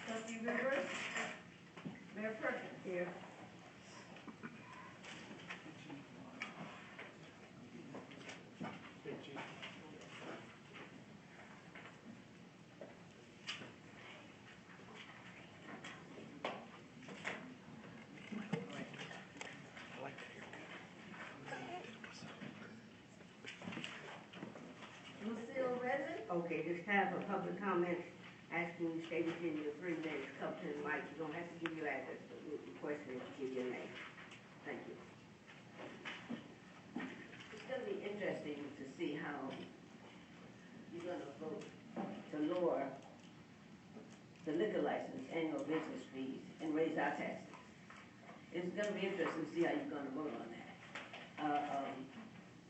Trustee Rivers? Mayor Perkins? Here. Lucille Resin? Okay, this time for public comments, asking you stay within your 3 minutes, come to the mic. You don't have to give your address, but we're requesting that you give your name. Thank you. It's gonna be interesting to see how you're gonna vote to lower the liquor license annual business fees and raise our taxes. It's gonna be interesting to see how you're gonna vote on that.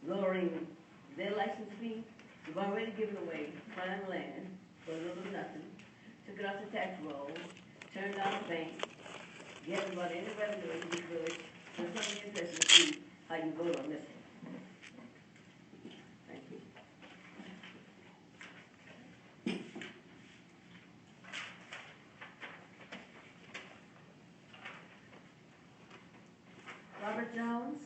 Lowering their license fee, you've already given away prime land for a little nothing, took it off the tax roll, turned down the bank, you haven't brought any revenue into this village, so it's gonna be interesting to see how you vote on this one. Thank you. Robert Jones?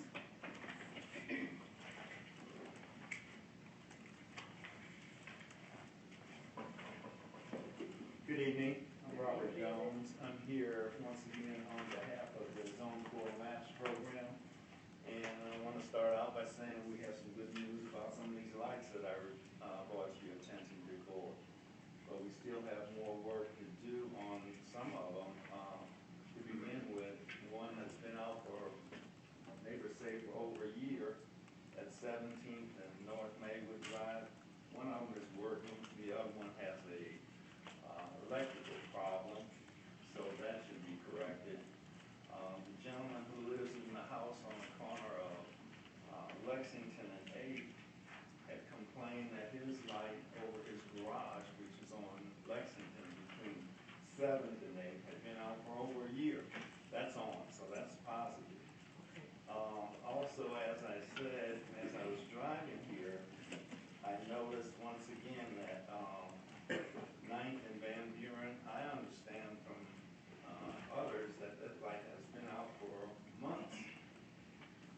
Good evening, I'm Robert Jones. I'm here once again on behalf of the Zone 4 MAPS program. And I want to start out by saying we have some good news about some of these lights that I brought to your attention before. But we still have more work to do on some of them. To begin with, one has been out for, neighbors say, for over a year at 17th and North Maywood Drive. One of them is working, the other one has a electrical problem, so that should be corrected. The gentleman who lives in the house on the corner of Lexington and 8th had complained that his light over his garage, which is on Lexington between 7th and 8th, had been out for over a year. That's on, so that's positive. Also, as I said, as I was driving here, I noticed once again that 9th and Van Buren, I understand from others that that light has been out for months.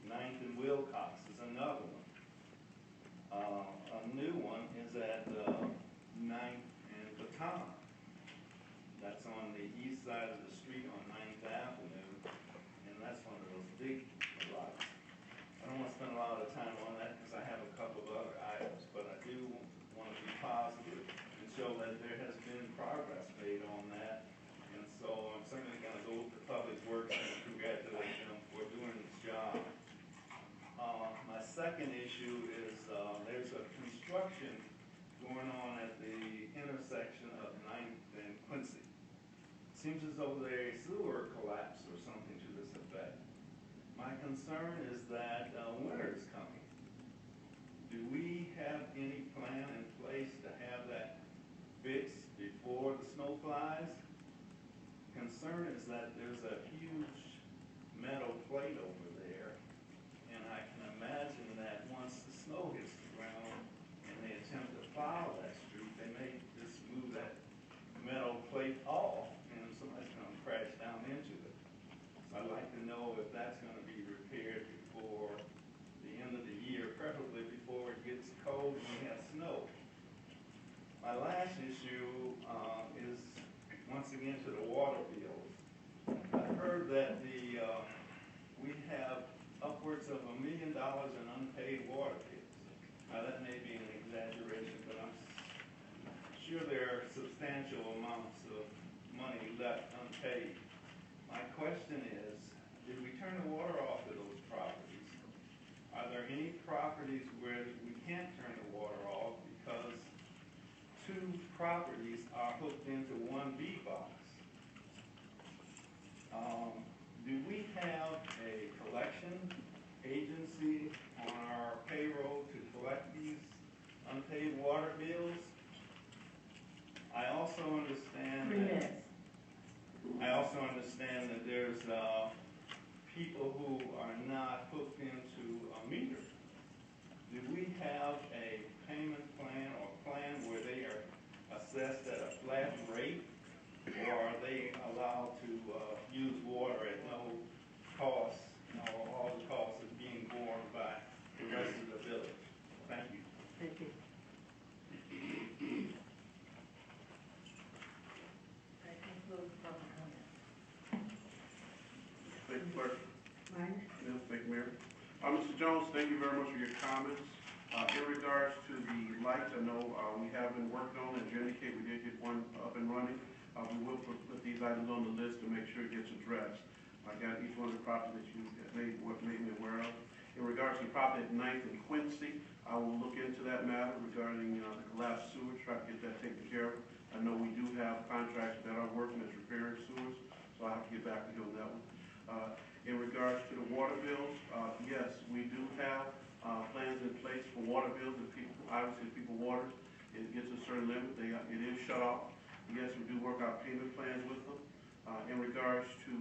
9th and Wilcox is another one. A new one is at 9th and Baton. That's on the east side of the street on 9th Avenue, and that's one of those big lights. I don't want to spend a lot of time on that because I have a couple of other items, but I do want to be positive and show that there has been progress made on that. And so I'm certainly going to go with the Public Works and congratulate them for doing this job. My second issue is there's a construction going on at the intersection of 9th and Quincy. Seems as though there's a sewer collapse or something to this effect. My concern is that winter is coming. Do we have any plan in place to have that fixed before the snow flies? Concern is that there's a huge metal plate over there, and I can imagine that once the snow hits the ground and they attempt to plow that street, they may just move that metal plate off and somebody's going to crash down into it. So I'd like to know if that's going to be repaired before the end of the year, preferably before it gets cold and we have snow. My last issue is once again to the water bills. I've heard that we have upwards of $1 million in unpaid water bills. Now that may be an exaggeration, but I'm sure there are substantial amounts of money left unpaid. My question is, did we turn the water off to those properties? Are there any properties where we can't turn the water off because 2 properties are hooked into one B box? Do we have a collection agency on our payroll to collect these unpaid water bills? I also understand that there's people who are not hooked into a meter. Do we have a payment plan or plan where they are assessed at a flat rate, or are they Clerk. Right? Yes, thank you, Mayor. Mr. Jones, thank you very much for your comments. In regards to the lights, I know we have been working on, as you indicate, we did get one up and running. We will put these items on the list to make sure it gets addressed. I got each one of the properties that you made me aware of. In regards to the property at 9th and Quincy, I will look into that matter regarding the collapsed sewers, try to get that taken care of. I know we do have contracts that are working as repairing sewers, so I have to get back to you on that one. In regards to the water bills, yes, we do have plans in place for water bills. If people, obviously, if people water, it gets a certain limit. It is shut off. Yes, we do work out payment plans with them. In regards to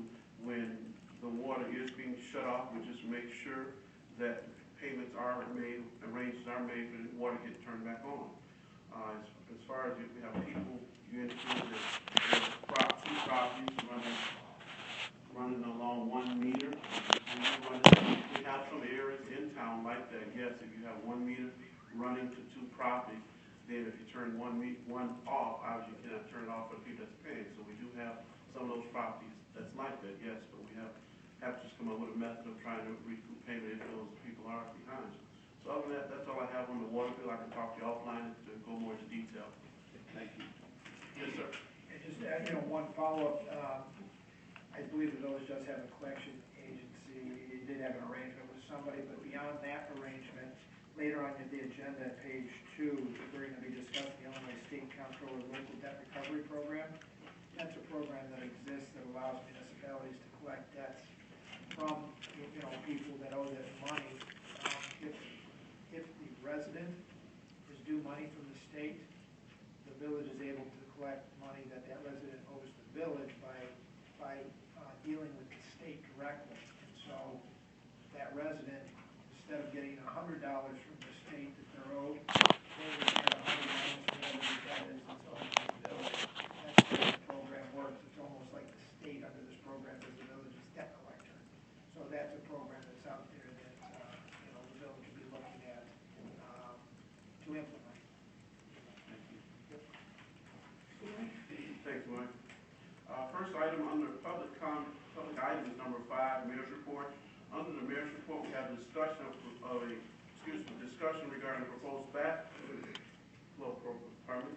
when the water is being shut off, we just make sure that payments are made, arrangements are made for the water to get turned back on. As far as if we have people, you indicated that there's two properties running along 1 meter. We have some areas in town like that. Yes, if you have 1 meter running to 2 properties, then if you turn one off, obviously you cannot turn it off for the people that's paying. So we do have some of those properties that's like that, yes, but we have to just come up with a method of trying to recoup payment if those people are behind. So other than that, that's all I have on the water bill. I can talk to you offline to go more into detail. Thank you. Yes, sir. And just, one follow-up, I believe the village does have a collection agency. It did have an arrangement with somebody, but beyond that arrangement, later on in the agenda, page 2, we're going to be discussing the Illinois State Comptroller Local Debt Recovery Program. That's a program that exists that allows municipalities to collect debts from, people that owe them money. If the resident is due money from the state, the village is able to collect money that resident owes the village by dealing with the state directly. And so that resident, instead of getting $100 from the state that they're owed, they would get $100 from whatever the debt is that's owed to the village. That's how the program works. It's almost like the state under this program is the village's debt collector. So that's a program that's out there that the village would be looking at to implement. Thanks, Mike. First item under public item is number 5, Mayor's Report. Under the Mayor's Report, we have discussion discussion regarding proposed backflow program. Pardon me?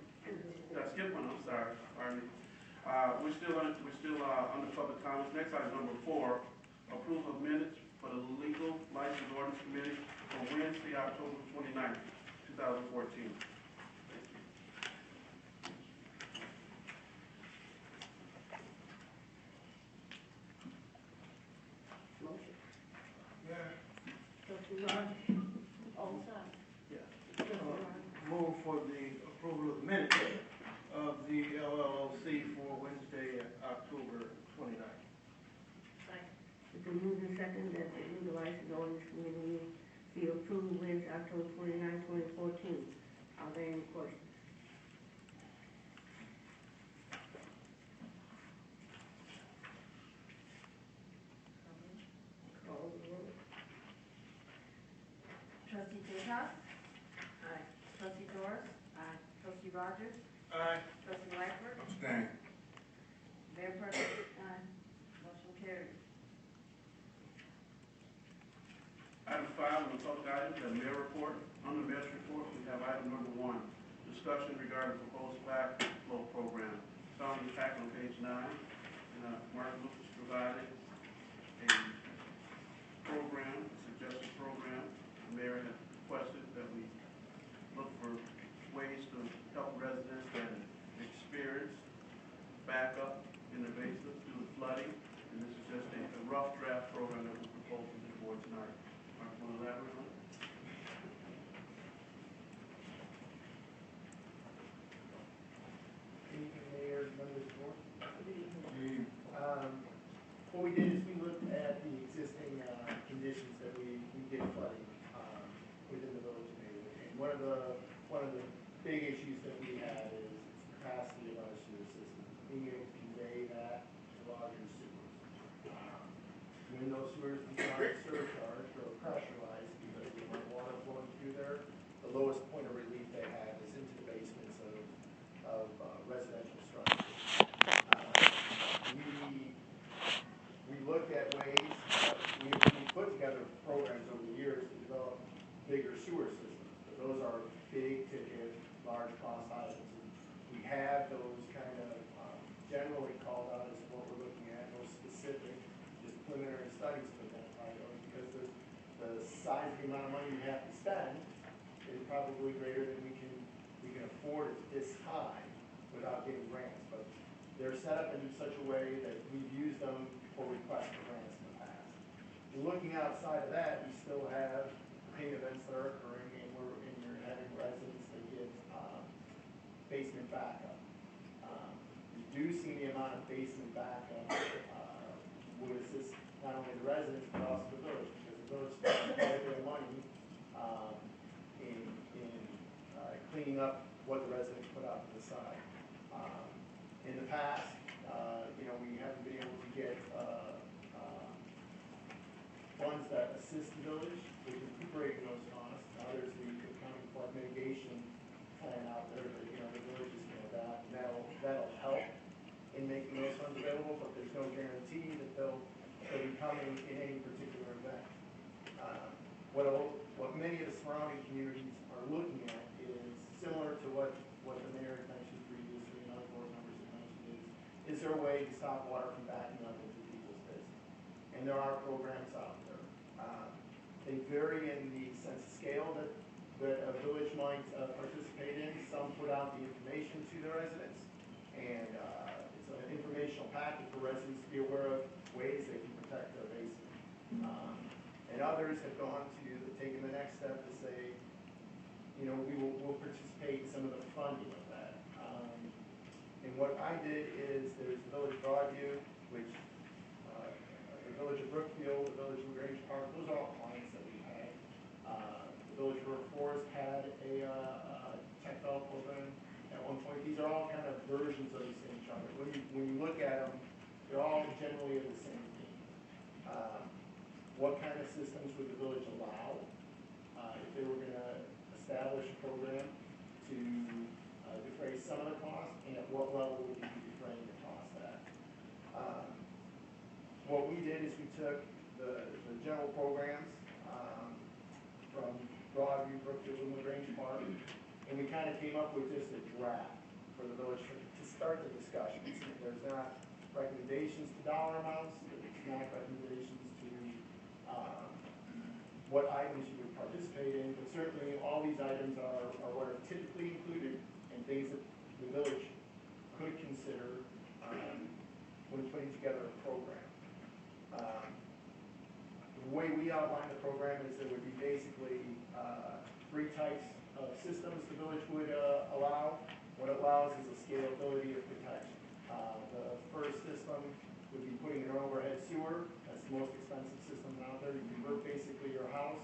Did I skip one? I'm sorry. Pardon me. We're still under public comments. Next item, number 4, approval of minutes for the Legal License Ordinance Committee for Wednesday, October 29th, 2014. Motion. Yeah. Trustee Rogers? All sides. Move for the approval of minutes of the LLOC for Wednesday, October 29th. It's been moved and second that the Legal License Ordinance Committee be approved Wednesday, October 29, 2014. Are there any questions? Call the roll. Trustee Jayhoff? Aye. Trustee Doris? Aye. Trustee Rogers? Aye. Trustee Lightfoot? Abstain. Mayor Perkins? Aye. Motion carries. Item 5 on the public items, the mayor report. On the mayor's report, we have item number 1, discussion regarding proposed backflow program. Found in the packet on page 9. Mark Lucas provided a program, a suggested program. The mayor has requested that we look for ways to help residents that experience backup in the basement due to flooding. And this is just a rough draft program that we're proposing to the board tonight. Mark, want to elaborate on it? Mayor, members of the board. What we did is we looked at the existing conditions that we get flooding within the village of Maywood. And one of the big issues that we had is the capacity of our sewer system, being able to convey that to larger sewers. When those sewers become surcharged or pressurized because of the water flowing through there, the lowest point of relief they have is into the basements of residential structures. We looked at ways bigger sewer systems. But those are big ticket, large cost items. And we have those kind of generally called out as what we're looking at, no specific, just preliminary studies to identify those, because the size of the amount of money you have to spend is probably greater than we can afford it this high without getting grants. But they're set up in such a way that we've used them for requests for grants in the past. Looking outside of that, we still have pain events that are occurring, and you're having residents that get basement backup. Reducing the amount of basement backup would assist not only the residents but also the village, because the village spends quite a bit of money in cleaning up what the residents put out to the side. In the past, we haven't been able to get funds that assist the village with recuperating those costs. Now there's the county flood mitigation plan out there that, the village is going to adopt, and that'll help in making those funds available, but there's no guarantee that they'll be coming in any particular event. What many of the surrounding communities are looking at is similar to what the mayor had mentioned previously and other board members have mentioned is there a way to stop water from backing up into people's business? And there are programs out there. They vary in the sense of scale that a village might participate in. Some put out the information to the residents, and it's an informational packet for residents to be aware of ways they can protect their basement. And others have taken the next step to say, we'll participate in some of the funding of that. And what I did is there's the Village of Broadview, which the Village of Brookfield, the Village of Grange Park, those are all clients that we had. The Village of River Forest had a tech belt program at one point. These are all kind of versions of the same charter. When you look at them, they're all generally of the same theme. What kind of systems would the village allow if they were going to establish a program to defray some of the costs, and at what level would you be defraying the cost at? What we did is we took the general programs from Broadview, Brookfield, and Grange Park, and we kind of came up with just a draft for the village to start the discussions. There's not recommendations to dollar amounts, there's not recommendations to what items you would participate in, but certainly all these items are what are typically included and things that the village could consider when putting together a program. The way we outline the program is there would be basically 3 types of systems the village would allow. What it allows is a scalability of protection. The first system would be putting an overhead sewer. That's the most expensive system out there. You convert basically your house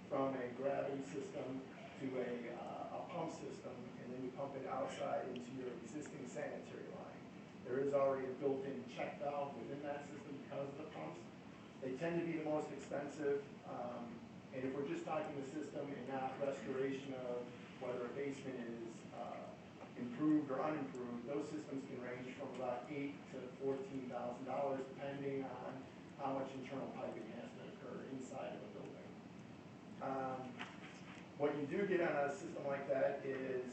from a gravity system to a pump system, and then you pump it outside into your existing sanitary line. There is already a built-in check valve within that system because of the pumps. They tend to be the most expensive, and if we're just talking the system and not restoration of whether a basement is improved or unimproved, those systems can range from about $8,000 to $14,000 depending on how much internal piping has to occur inside of a building. What you do get on a system like that is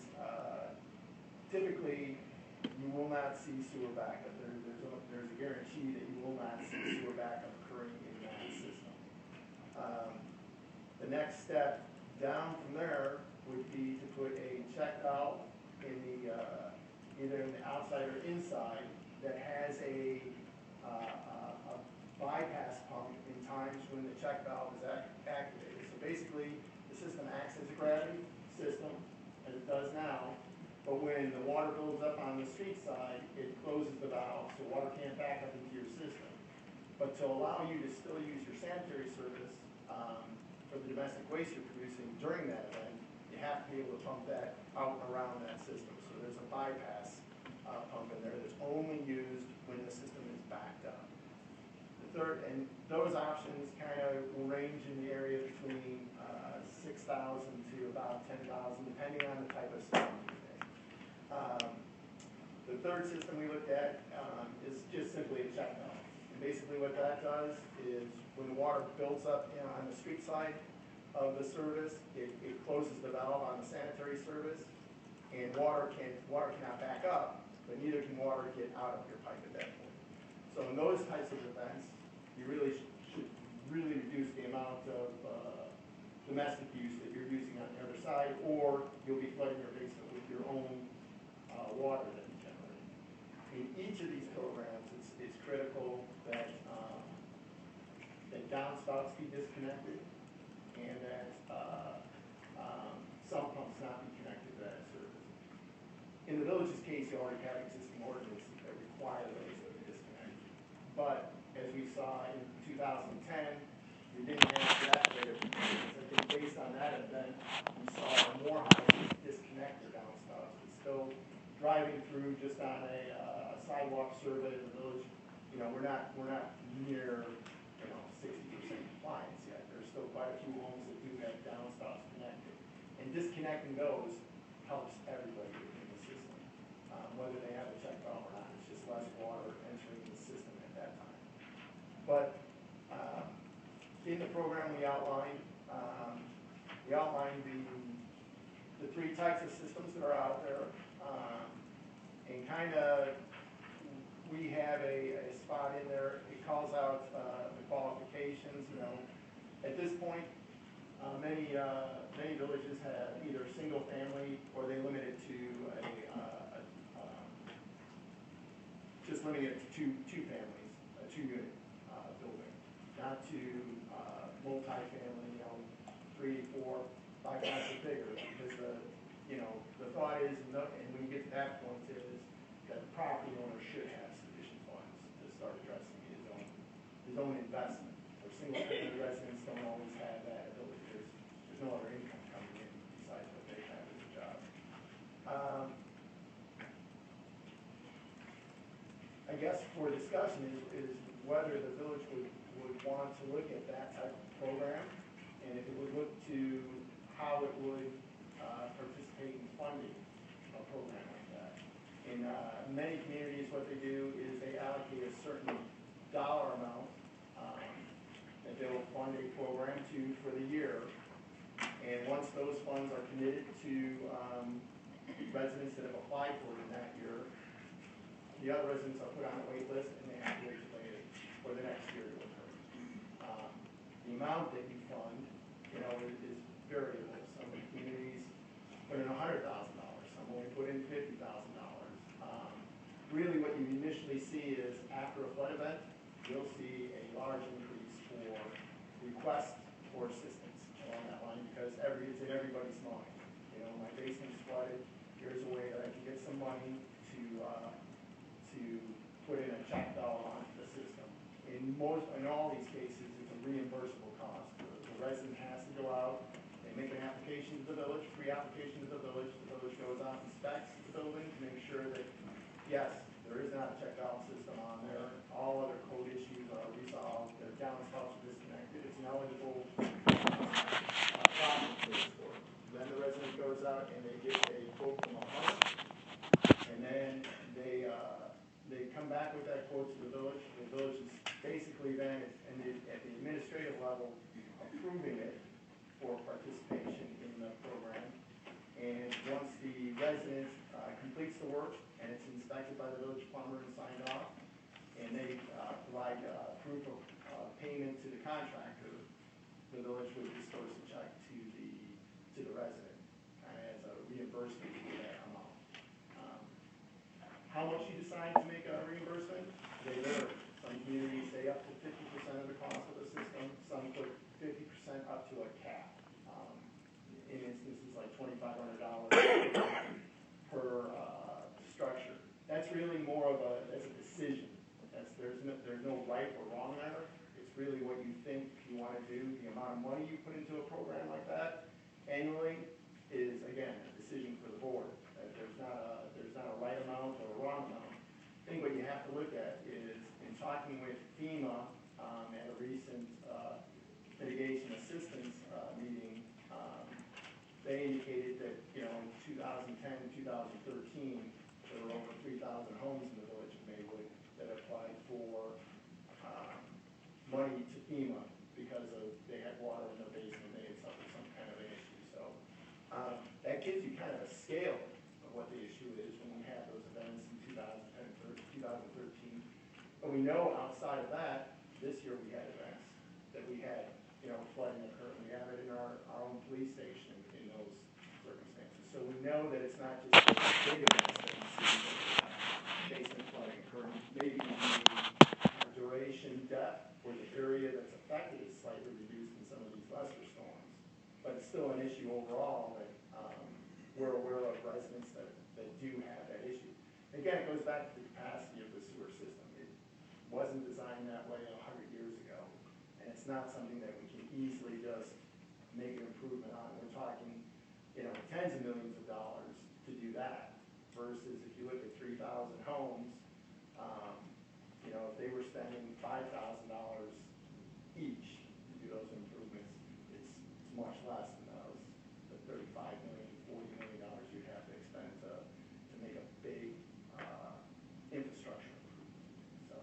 typically you will not see sewer backup. There's a guarantee that you will not see sewer backup occurring in that system. The next step down from there would be to put a check valve in the either in the outside or inside that has a bypass pump in times when the check valve is activated. So basically, the system acts as a gravity system, as it does now, but when the water builds up on the street side, it closes the valve so water can't back up into your system. But to allow you to still use your sanitary service for the domestic waste you're producing during that event, you have to be able to pump that out around that system. So there's a bypass pump in there that's only used when the system is backed up. The third, and those options kind of will range in the area between $6,000 to about $10,000, depending on the type of system you make. The third system we looked at is just simply a check valve. And basically what that does is when the water builds up on the street side, of the service, it closes the valve on the sanitary service, and water cannot back up, but neither can water get out of your pipe at that point. So in those types of events, you really should really reduce the amount of domestic use that you're using on the other side, or you'll be flooding your basement with your own water that you generate. In each of these programs, it's critical that that downspouts be disconnected, and that sump pumps not be connected to that service. In the village's case, you already have existing ordinances that require those to be disconnected. But as we saw in 2010, we didn't have that rate of compliance. I think based on that event, we saw more houses disconnect their downspouts. It's still driving through just on a sidewalk survey of the village. You know, we're not near 60% compliance yet. There's still quite a few homes that do have downspouts connected. And disconnecting those helps everybody in the system, whether they have a check valve or not. It's just less water entering the system at that time. But in the program we outlined the three types of systems that are out there, and kind of we have a spot in there. It calls out the qualifications. You know, at this point, many villages have either single family or they limit it to just limited it to two families, a 2-unit building, not to multi-family, 3, 4, 5 times or bigger, because the thought is, and when you get to that point, is that the property owner should have sufficient funds to start addressing his own investment. Or single-family residents don't always have that ability. There's no other income coming in besides what they have as a job. I guess for discussion is whether the village would want to look at that type of program, and if it would look to how it would participate in funding a program like that. In many communities, what they do is they allocate a certain dollar amount that they will fund a program to for the year, and once those funds are committed to residents that have applied for it in that year, the other residents are put on a wait list, and they have to wait for the next year to occur. The amount that you fund, is variable. Some communities put in $100,000, some only put in $50,000. Really what you initially see is after a flood event, you'll see a large increase for requests for assistance along that line, because it's in everybody's mind. My basement's flooded, here's a way that I can get some money to put in a check valve onto the system. In all these cases, it's a reimbursable cost. The resident has to go out, they make an application to the village, pre-application to the village goes out and inspects the building to make sure that, yes, there is not a check valve system on there, all other code issues are resolved, the downspouts are disconnected, it's an eligible project for it. Then the resident goes out and they get a quote from a plumber, and then they come back with that quote to the village. The village is basically then at the administrative level approving it for participation in the program. And once the resident completes the work and it's inspected by the village plumber and signed off, and they provide proof of payment to the contractor, the village would disperse a check to the resident, kind of as a reimbursement for that amount. How much you decide to make a reimbursement, they vary. Some communities say up to 50% of the cost of the system, some put 50% up to a cap. In instances like $2,500 per structure. That's really more of a decision. There's no right or wrong there. It's really what you think you want to do. The amount of money you put into a program like that annually is, again, a decision for the board. There's not a right amount or a wrong amount. I think what you have to look at is, in talking with FEMA at a recent mitigation assistance meeting, they indicated that, in 2010 and 2013, there were over 3,000 homes in the village of Maywood that applied for money to FEMA because they had water in their basement, they had suffered we know outside of that, this year we had events, that we had, flooding occur. We have it in our own police station in those circumstances. So we know that it's not just big events that we see, basement flooding occurring. Maybe the duration, depth, or the area that's affected is slightly reduced in some of these lesser storms. But it's still an issue overall that we're aware of residents that do have that issue. Again, it goes back to the capacity of the sewer system. It wasn't designed that way 100 years ago, and it's not something that we can easily just make an improvement on. We're talking, tens of millions of dollars to do that, versus if you look at 3,000 homes, if they were spending $5,000 each to do those improvements, it's much less than those, the $35 million, $40 million you'd have to expend to make a big infrastructure improvement. So,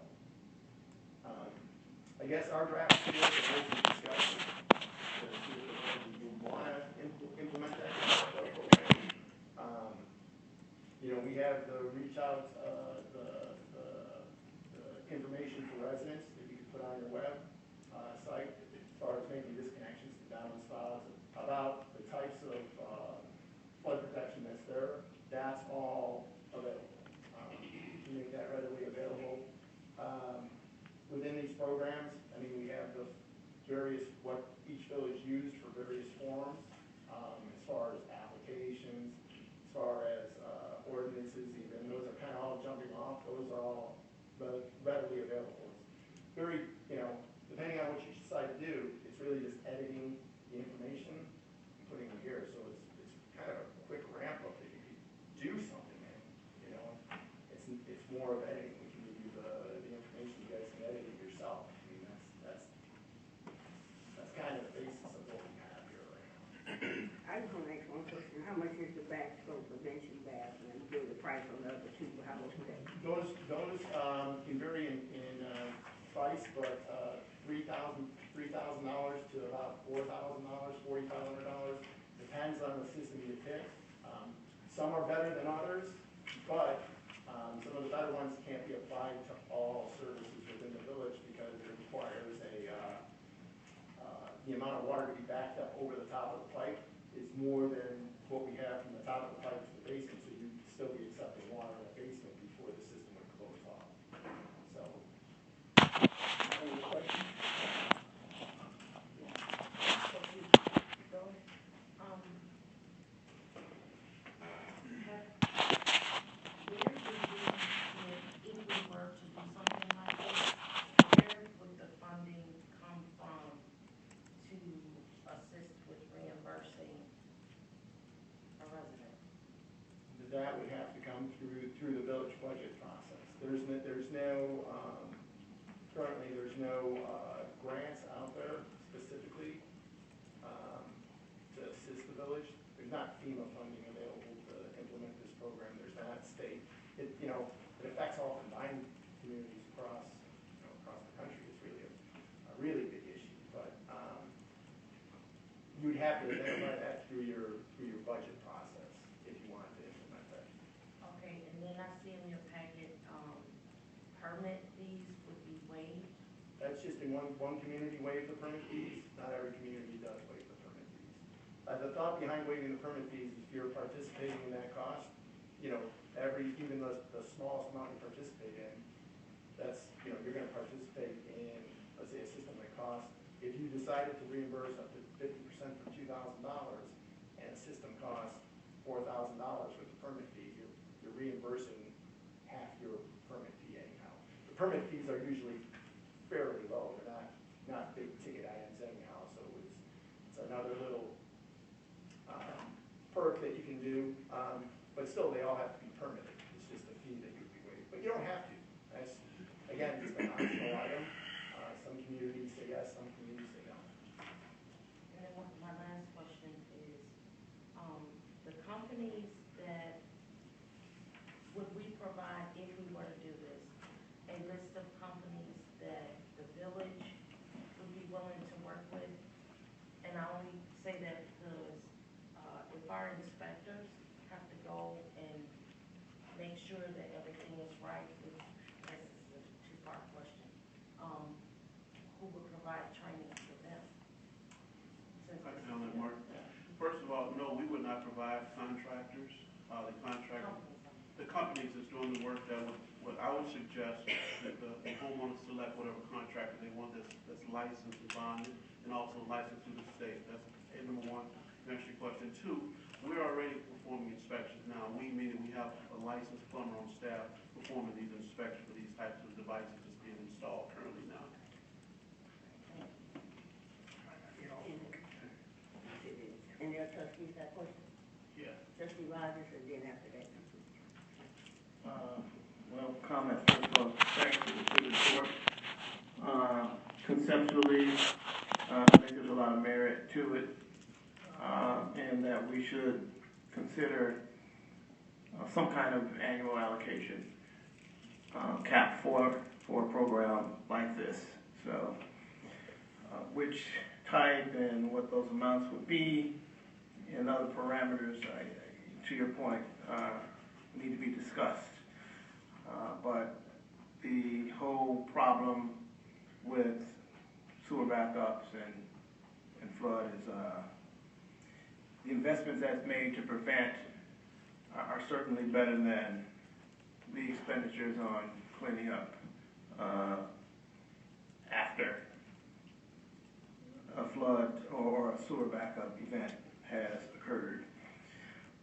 I guess our draft is a open discussion to see if you want to implement that program. We have the reach out, the information for residents that you can put on your web site as far as making disconnections to downspouts, about the types of flood protection that's there. That's all available. To make that readily available. Within these programs, we have the various, what each village used for various forms, as far as applications, as far as ordinances even. Those are kind of all jumping off. Those are all readily available. It's very, depending on what you decide to do, it's really just editing the information and putting it here. So it's kind of a quick ramp up that you can do something in. It's more of editing. We can give you the information. You guys can edit it yourself. That's kind of the basis of what we have here right now. I just want to ask one question. How much is the backstroke prevention bath and the price on the other two? How much is that? Those can vary in price, but $3,000 to about $4,000, $4,500. Depends on the system you pick. Some are better than others, but some of the better ones can't be applied to all services within the village because it requires the amount of water to be backed up over the top of the pipe is more than what we have from the top of the pipe to the basement, so you'd still be accepting water in the basement before the system would close off. So, any questions? If we were to do something like this, where would the funding come from to assist with reimbursing a resident? That would have to come through the village budget process. Currently there's no grants out there specifically to assist the village. There's not FEMA funding available to implement this program. There's not state. It affects all combined communities across the country. It's really a really big issue. But you'd have to identify that through your budget process if you wanted to implement that. Okay, and then I see in your packet, permit fees would be waived. That's just in one community waive the permit fees. Not every community does waive the permit fees. The thought behind waiving the permit fees is if you're participating in that cost, even the smallest amount you participate in, that's, you're going to participate in, let's say, a system that costs, if you decided to reimburse up to 50% for $2,000 and a system costs $4,000 with the permit fee, you're reimbursing half your permit fee anyhow. The permit fees are usually fairly low. They're not big ticket items anyhow, so it's another little perk that you can do, but still they all have to be permitted. It's just a fee that you'd be waived, but you don't have to. That's, again, it's an optional item. Some communities say yes, some communities say no. And then my last question is, the companies that, would we provide, if we were to do this, a list of companies that the village would be willing to work with? And I only say that because if our inspectors have to go and make sure that everything is right with not provide contractors. The companies that's doing the work, what I would suggest that the homeowners select whatever contractor they want that's licensed and bonded, and also licensed through the state. That's number one. To answer your question. Two, we're already performing inspections now. We, meaning we have a licensed plumber on staff performing these inspections for these types of devices that's being installed currently now. Any other trustees have questions? Yeah. Trustee Rogers, and then after that. Well, comment first of all, thanks for the good report. Conceptually, I think there's a lot of merit to it, and that we should consider some kind of annual allocation cap for a program like this. So, which type and what those amounts would be, and other parameters, to your point, need to be discussed. But the whole problem with sewer backups and flood is the investments that's made to prevent are certainly better than the expenditures on cleaning up after a flood or a sewer backup event has occurred.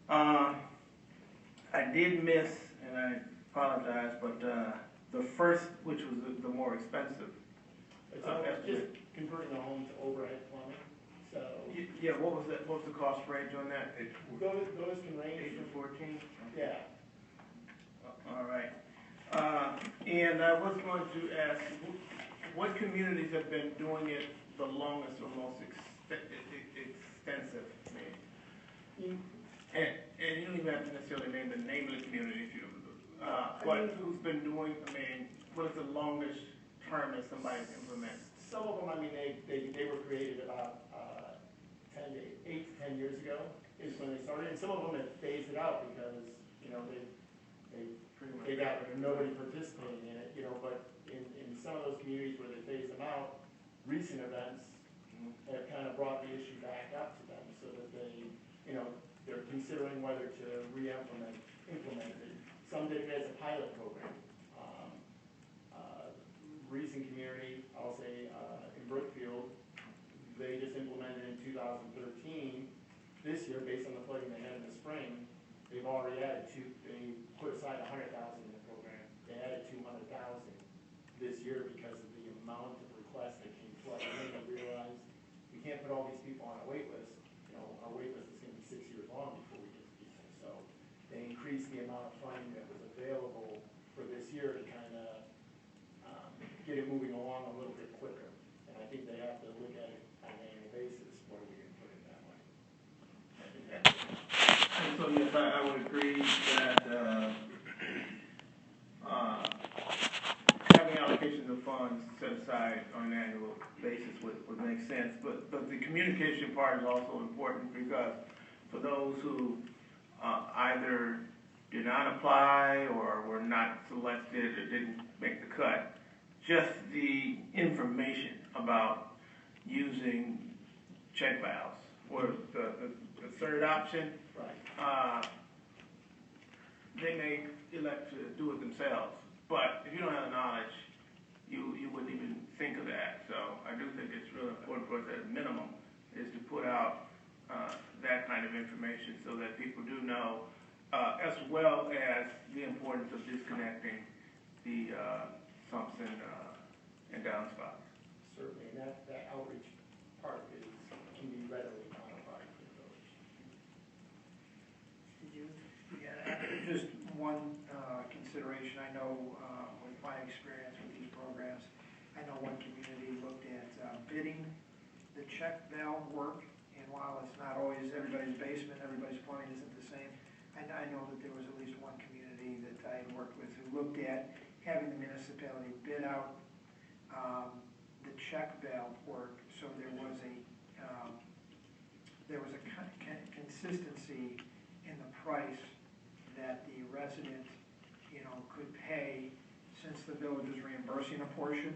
I did miss, and I apologize, but the first, which was the more expensive. It's just converting the home to overhead plumbing, so. Yeah, what was that? What was the cost range on that? Those can range 8 to 14? Yeah. All right. And I was going to ask, what communities have been doing it the longest or most extensive? And you don't even have to necessarily name the name of the community if you, but who's been doing, what is the longest term that somebody's implemented? Some of them, they were created about 8 to 10 years ago is when they started, and some of them have phased it out because, they got nobody participating in it, but in some of those communities where they phased them out, recent events have kind of brought the issue back up to them so that they're considering whether to implement it. Some did it as a pilot program. Recent community, I'll say in Brookfield, they just implemented in 2013. This year, based on the flooding they had in the spring, they've already they put aside $100,000 in the program. They added $200,000 this year because of the amount of requests that came flooding. And they realized we can't put all these people on a wait list. Our wait list is going to be 6 years long before we get to people. So they increased the amount of funding that was available for this year to kind of get it moving along a little bit quicker. And I think they have to look at it on an annual basis. What are we going to put in that way? And so yes, I would agree that having allocations of funds set aside on an annual basis would make sense. But the communication part is also important because for those who either did not apply or were not selected or didn't make the cut, just the information about using check valves or the third option. Right. They may elect to do it themselves, but if you don't have the knowledge, you wouldn't even think of that. So I do think it's really important for us at a minimum is to put out that kind of information so that people do know, as well as the importance of disconnecting the sumps and downspouts. Certainly, and that outreach part can be readily quantified for the village. Yeah, just one consideration. I know with my experience with these programs, I know one community looked at bidding the check valve work, and while it's not always everybody's basement, everybody's plumbing isn't the same, I know that there was at least one community that I had worked with who looked at having the municipality bid out the check valve work, so there was a consistency in the price that the resident, could pay since the village is reimbursing a portion,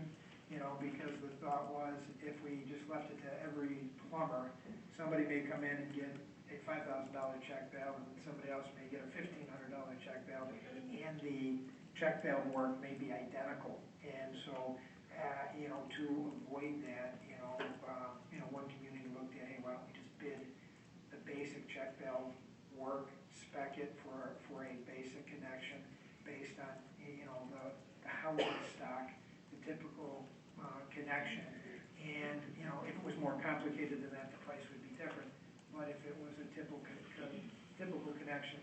because the thought was if we just left it to every plumber, somebody may come in and get a $5,000 check valve, and somebody else may get a $1,500 check valve, and the check valve work may be identical. And so, to avoid that, one community looked at, hey, why don't we just bid the basic check valve work, spec it for a basic connection based on, the housing stock, the typical connection. And, if it was more complicated than that, the price would be different. But if it was a typical connection,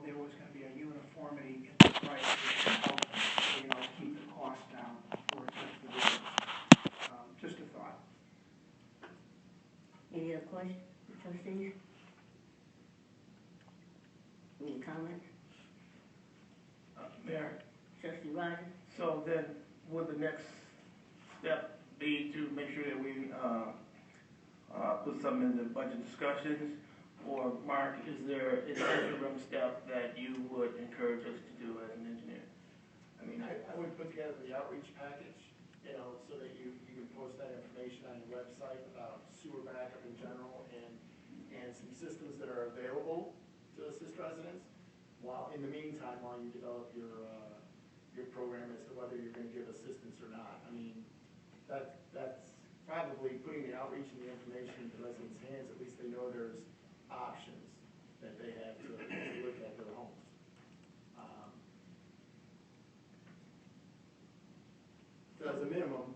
there was going to be a uniformity in the price, which would help, keep the cost down for just the business. Just a thought. Any other questions, trustees? Any comments? Mayor, Trustee Rogers? so then would the next step be to make sure that we put something in the budget discussions? Or Mark, is there an interim step that you would encourage us to do as an engineer? I mean, I would put together the outreach package, so that you can post that information on your website about sewer backup in general and some systems that are available to assist residents, while, in the meantime, while you develop your program as to whether you're gonna give assistance or not. I mean, that's probably putting the outreach and the information into residents' hands, at least they know there's options that they have to look at their homes. So as a minimum,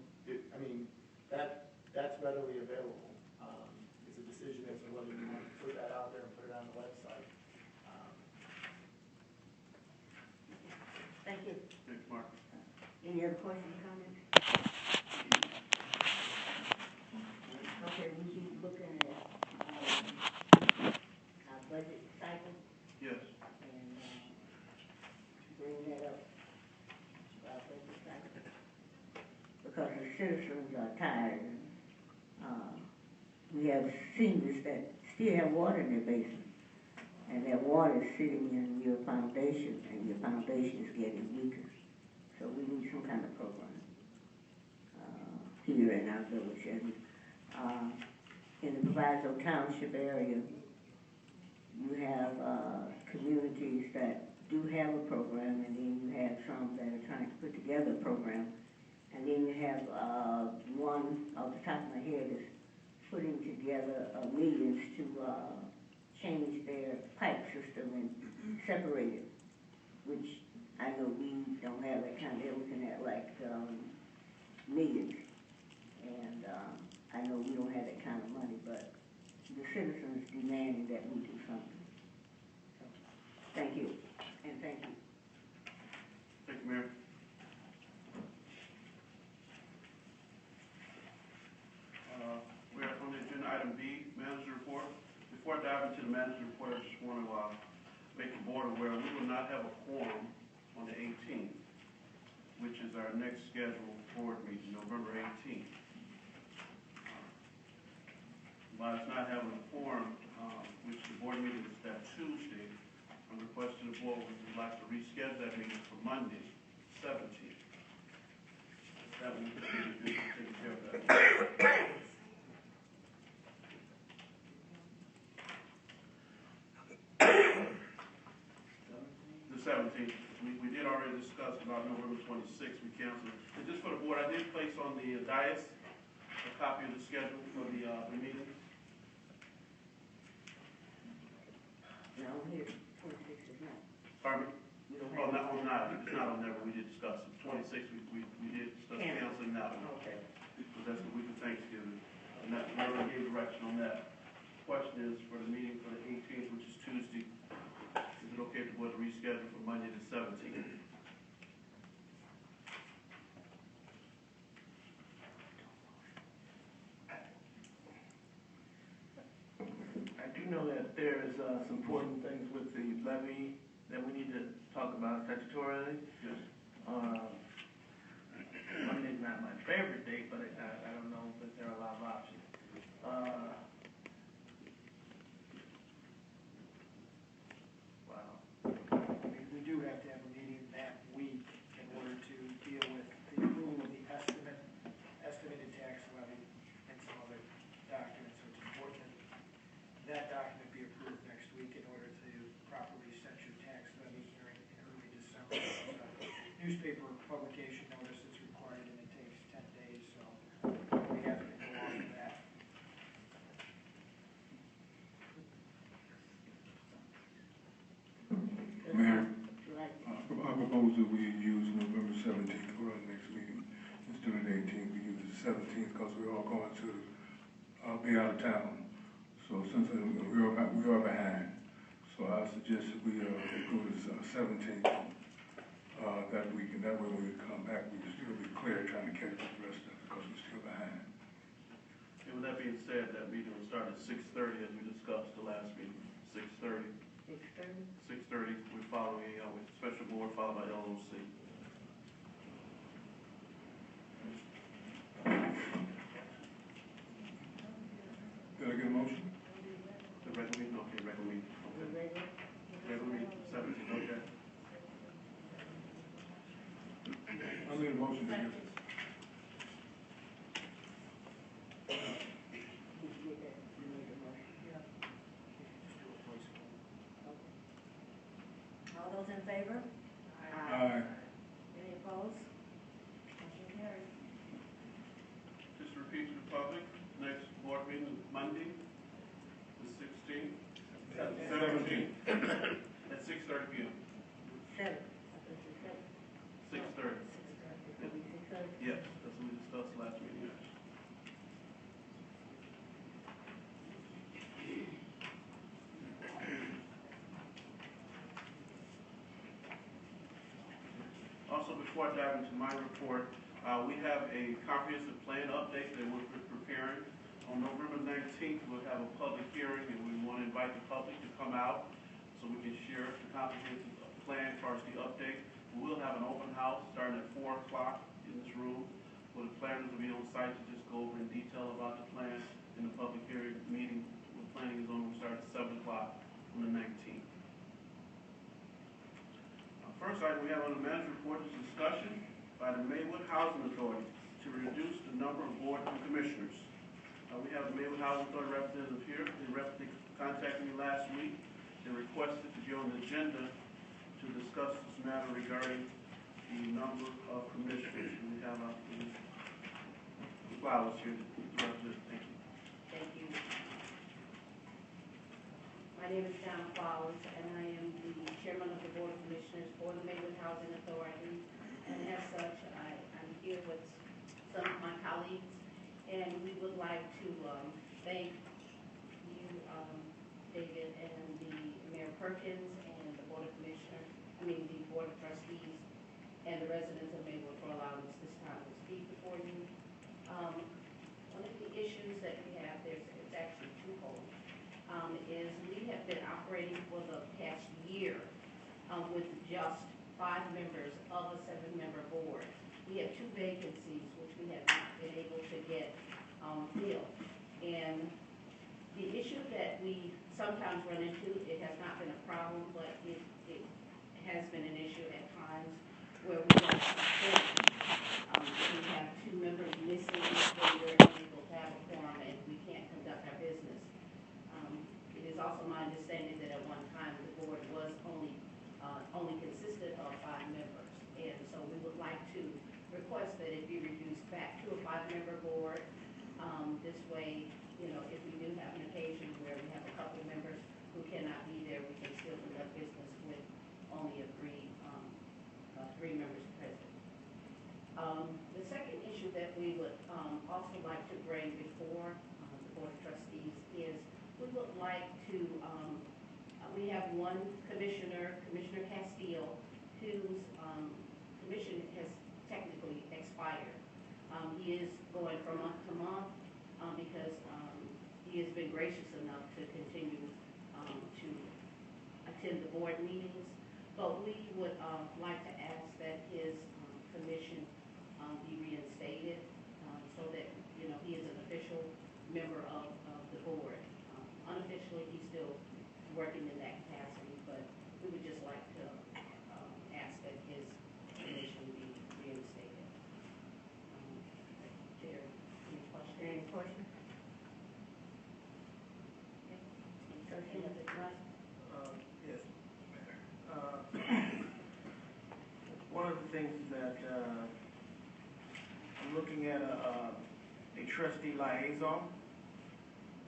that's readily available. It's a decision as to whether you want to put that out there and put it on the website. Thank you. Thanks, Mark. Any other questions, comments? Okay, we keep looking at, our budget cycle Yes. and, bring that up, our budget cycle. Because the citizens are tired. We have seniors that still have water in their basement, and that water is sitting in your foundation, and your foundation is getting weaker. So we need some kind of program here in our village. And in the Proviso Township area, you have communities that do have a program, and then you have some that are trying to put together a program. And then you have one off the top of my head is putting together millions to change their pipe system and separate it, which I know we don't have that kind of, they're looking at like millions. And I know we don't have that kind of money, but the citizens demanding that we do something. So, thank you, and thank you. Thank you, Mayor. We're on the agenda item B, manager report. Before I dive into the manager report, I just want to make the board aware we will not have a quorum on the 18th, which is our next scheduled board meeting, November 18th. By us not having a quorum, which the board meeting is that Tuesday, I'm requesting the board would like to reschedule that meeting for Monday, 17th. That one we can take care of that. The 17th, we did already discuss about November 26th, we canceled. And just for the board, I did place on the dais a copy of the schedule for the meeting. No, here, 26 is not. Pardon me? You don't Oh, have. no, it's not on there, but we did discuss it. 26th, we did discuss canceling that one. Okay. Because that's the week of Thanksgiving. And that, we already gave direction on that. Question is for the meeting for the 18th, which is Tuesday, is it okay for the board to reschedule for Monday the 17th? I do know that there's some important things with the levy that we need to talk about statutorily. Yes. Monday's not my favorite date, but I don't know that there are a lot of options. We do have to have a meeting that week in order to deal with the approval of the estimated tax levy and some other documents, so it's important that that document be approved 17th, go to the next meeting. Instead of the 18th, we use the 17th because we're all going to be out of town. So since we are behind, so I suggest that we go to the 17th that week, and that way when we come back, we can still be clear trying to catch up the rest of it because we're still behind. And with that being said, that meeting will start at 6:30 as we discussed the last meeting. 6:30. 6:30? 6:30, we're following with special board followed by LLOC. Did I get a motion? The regular meeting, okay, regular meeting. Okay. Regular meeting, 17, okay. I need a motion to give. All those in favor? Aye. Any opposed? Motion carries. Just to repeat to the public, next board meeting is Monday, the 16th. 17th. At 6:30 p.m. 7. I thought you said 6:30. 6:30. It'll be 6:30. Yes, that's what we discussed last meeting, yes. Also, before I dive into my report, we have a comprehensive plan update that we're preparing. On November 19th, we'll have a public hearing, and we want to invite the public to come out so we can share the comprehensive plan as far as the update. We will have an open house starting at 4 o'clock in this room, where the planners will be on site to just go over in detail about the plan. In the public hearing meeting, the planning is on, we start at 7 o'clock on the 19th. First item we have on the manager report is discussion by the Maywood Housing Authority to reduce the number of board and commissioners. We have the Maywood Housing Authority representative here. They contacted me last week and requested to be on the agenda to discuss this matter regarding the number of commissioners. We have Flowers here, the representative. Thank you. Thank you. My name is John Flowers, and I am the chairman of the Board of Commissioners for the Maywood Housing Authority. And as such, I'm here with some of my colleagues, and we would like to thank you, David, and the Mayor Perkins, and the Board of Commissioners, the Board of Trustees, and the residents of Maywood for allowing us this time to speak before you. One of the issues that we have, it's actually twofold, is we have been operating for the past year with just 5 members of a 7-member board. We have 2 vacancies which we have not been able to get filled. And the issue that we sometimes run into, it has not been a problem, but it has been an issue at times where we don't we have 2 members missing, where we're unable to have a quorum and we can't conduct our business. It is also my understanding that at one time the board was only consisted of 5 members. And so we would like to request that it be reduced back to a 5-member board. This way, if we do have an occasion where we have a couple members who cannot be there, we can still conduct business with only three members present. The second issue that we would also like to bring before the Board of Trustees is we would like to, we have one commissioner, Commissioner Castile, whose commission has technically expired. He is going from month to month because he has been gracious enough to continue to attend the board meetings. But we would like to ask that his commission be reinstated so that, he is an official member of the board. Unofficially, he's still working in that capacity, but we would just like to ask that his commission be reinstated. Chair, any questions? Any questions? Yes, one of the things that I'm looking at a trustee liaison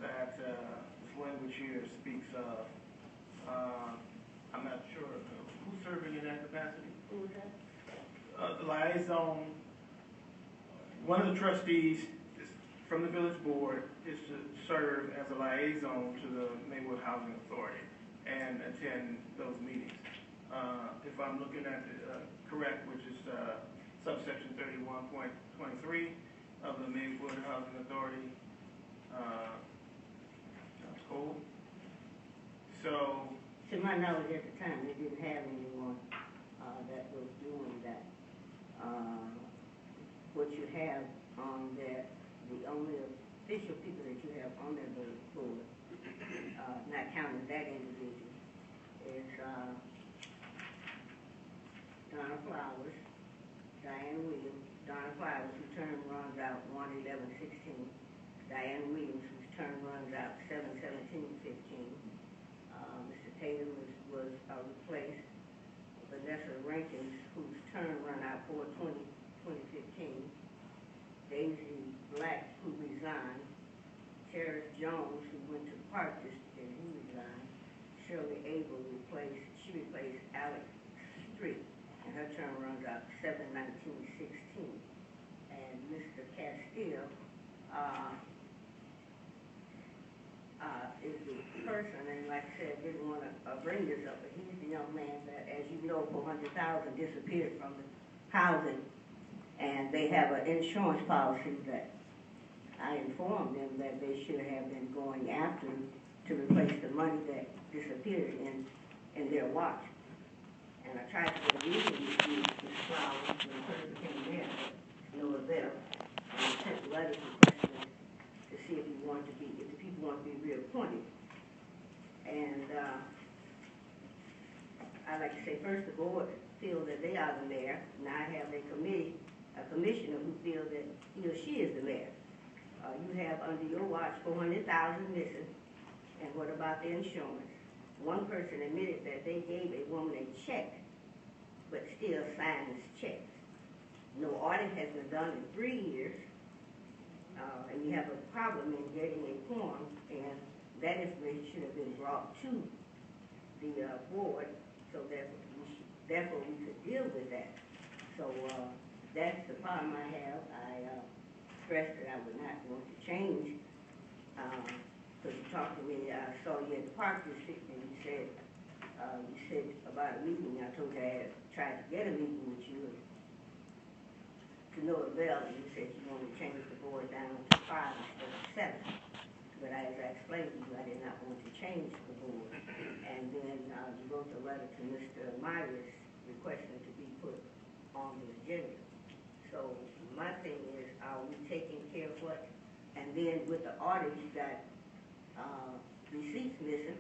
that this language here speaks of. I'm not sure who's serving in that capacity. Who was that? liaison, one of the trustees from the village board is to serve as a liaison to the Maywood Housing Authority and attend those meetings. If I'm looking at the correct, which is subsection 31.23 of the Maywood Housing Authority code. So, To my knowledge, at the time, they didn't have anyone that was doing that. What you have on there, the only official people that you have on that board, not counting that individual, is Donna Flowers, Diane Williams, Donna Flowers, whose term runs out 1/11/16, Diane Williams, whose term runs out 7/17/15. Mr. Taylor was replaced. Vanessa Rankins, whose term run out 4/20/2015. Daisy Black, who resigned. Terrence Jones, who went to the Park District and he resigned. Shirley Abel replaced Alex Street, and her term runs out 7/19/16. And Mr. Castile is the person, and like I said, didn't want to bring this up, but he's the young man that, as you know, 400,000 disappeared from the housing, and they have an insurance policy that I informed them that they should have been going after to replace the money that disappeared in their watch. And I tried to get a meeting with you, Ms. Flowers, when the person came there, but no avail. And I sent letters requesting to see if the people want to be reappointed. And I like to say, first, the board feel that they are the mayor. Now I have a commissioner who feels that he or she is the mayor. You have under your watch 400,000 missing, and what about the insurance? One person admitted that they gave a woman a check, but still signed this check. No audit has been done in 3 years, and you have a problem in getting a form, and that information should have been brought to the board, so therefore we could deal with that. So that's the problem I have. I expressed that I would not want to change, because you talked to me, I saw you at the Park District, and you said about a meeting. I told you I had tried to get a meeting with you to no avail, and you said you wanted to change the board down to 5 instead of 7. But as I explained to you, I did not want to change the board. And then you wrote a letter to Mr. Myers requesting to be put on the agenda. So my thing is, are we taking care of what? And then with the audit, you got receipts missing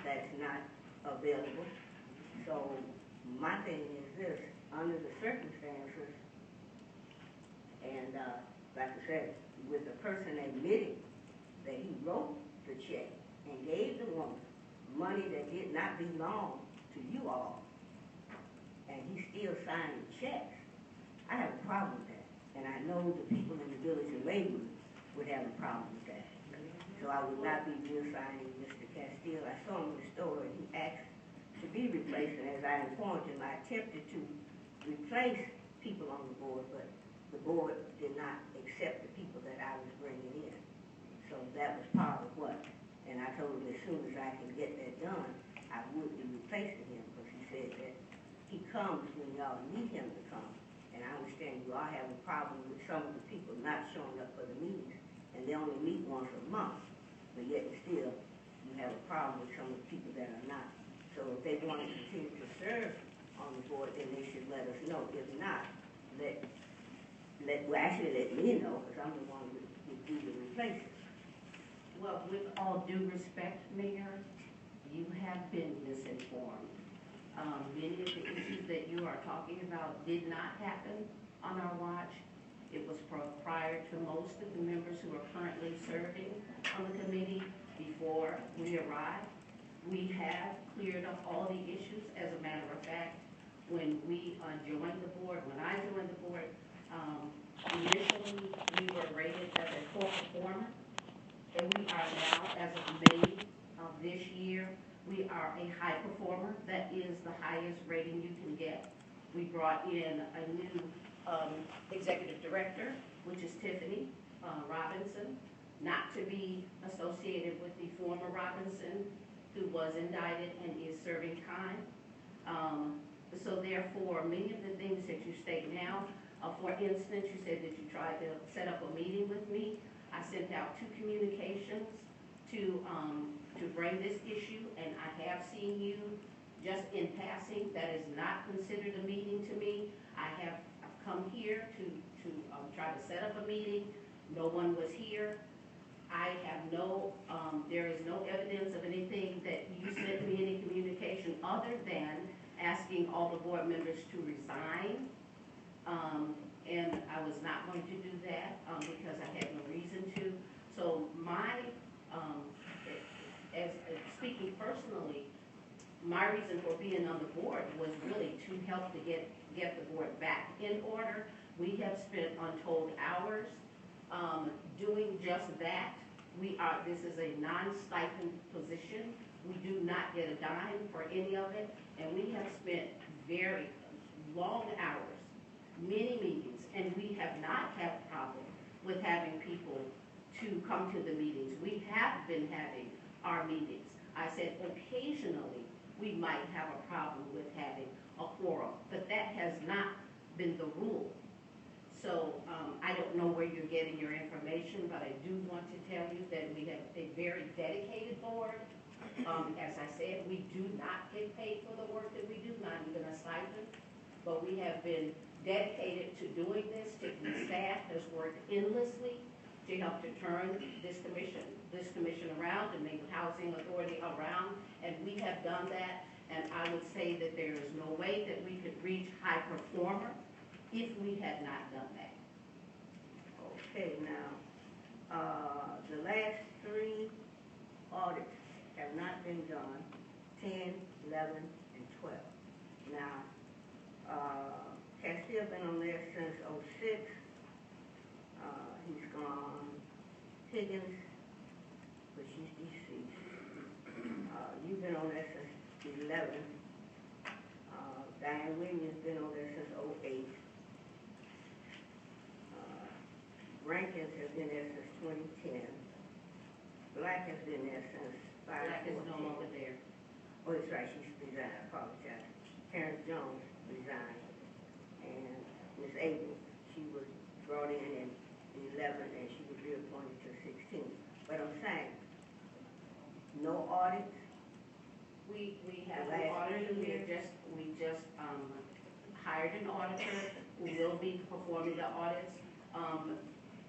that's not available. So my thing is this, under the circumstances, and like I said, with the person admitting that he wrote the check and gave the woman money that did not belong to you all, and he still signed checks, I have a problem with that. And I know the people in the village of Maywood would have a problem with that. So I would not be reassigning Mr. Castile. I saw him in the store and he asked to be replaced, and as I informed him, I attempted to replace people on the board, but the board did not accept the people that I was bringing in. So that was part of what, and I told him as soon as I can get that done, I would be replacing him, because he said that he comes when y'all need him to come. And I understand you all have a problem with some of the people not showing up for the meetings, and they only meet once a month, but yet still you have a problem with some of the people that are not. So if they want to continue to serve on the board, then they should let us know. If not, let me know, because I'm the one who would do the replacement. Well, with all due respect, Mayor, you have been misinformed. Many of the issues that you are talking about did not happen on our watch. It was prior to most of the members who are currently serving on the committee before we arrived. We have cleared up all the issues. As a matter of fact, when we joined the board, when I joined the board, initially we were rated as a poor performer, and we are now, as of May of this year, we are a high performer. That is the highest rating you can get. We brought in a new executive director, which is Tiffany Robinson, not to be associated with the former Robinson who was indicted and is serving time. So therefore, many of the things that you state now, for instance, you said that you tried to set up a meeting with me. I sent out 2 communications to bring this issue, and I have seen you just in passing. That is not considered a meeting to me. I've come here to try to set up a meeting. No one was here. I have there is no evidence of anything that you sent me, any communication, other than asking all the board members to resign. And I was not going to do that because I had no reason to. So as speaking personally, my reason for being on the board was really to help to get the board back in order. We have spent untold hours doing just that. This is a non-stipend position. We do not get a dime for any of it, and we have spent very long hours, many meetings, and we have not had a problem with having people to come to the meetings. We have been having our meetings. I said occasionally we might have a problem with having a quorum, but that has not been the rule. So I don't know where you're getting your information, but I do want to tell you that we have a very dedicated board. As I said, we do not get paid for the work that we do, not even a stipend, but we have been dedicated to doing this. Tiffany staff has worked endlessly to help to turn this commission around, and Maywood Housing Authority around, and we have done that. And I would say that there is no way that we could reach high performer if we had not done that. Okay, now, the last 3 audits have not been done, 10, 11, and 12. Now, Castile been on there since 06. He's gone. Higgins, but she's deceased. You've been on there since 11. Diane Williams been on there since 08. Rankins has been there since 2010. Black has been there since 5. Black is no longer there. Oh, that's right, she's resigned, I apologize. Terrence Jones resigned. And Miss Abel, she was brought in 11 and she was reappointed to 16. But I'm saying, no audits. We have an auditor. We just hired an auditor who will be performing the audits.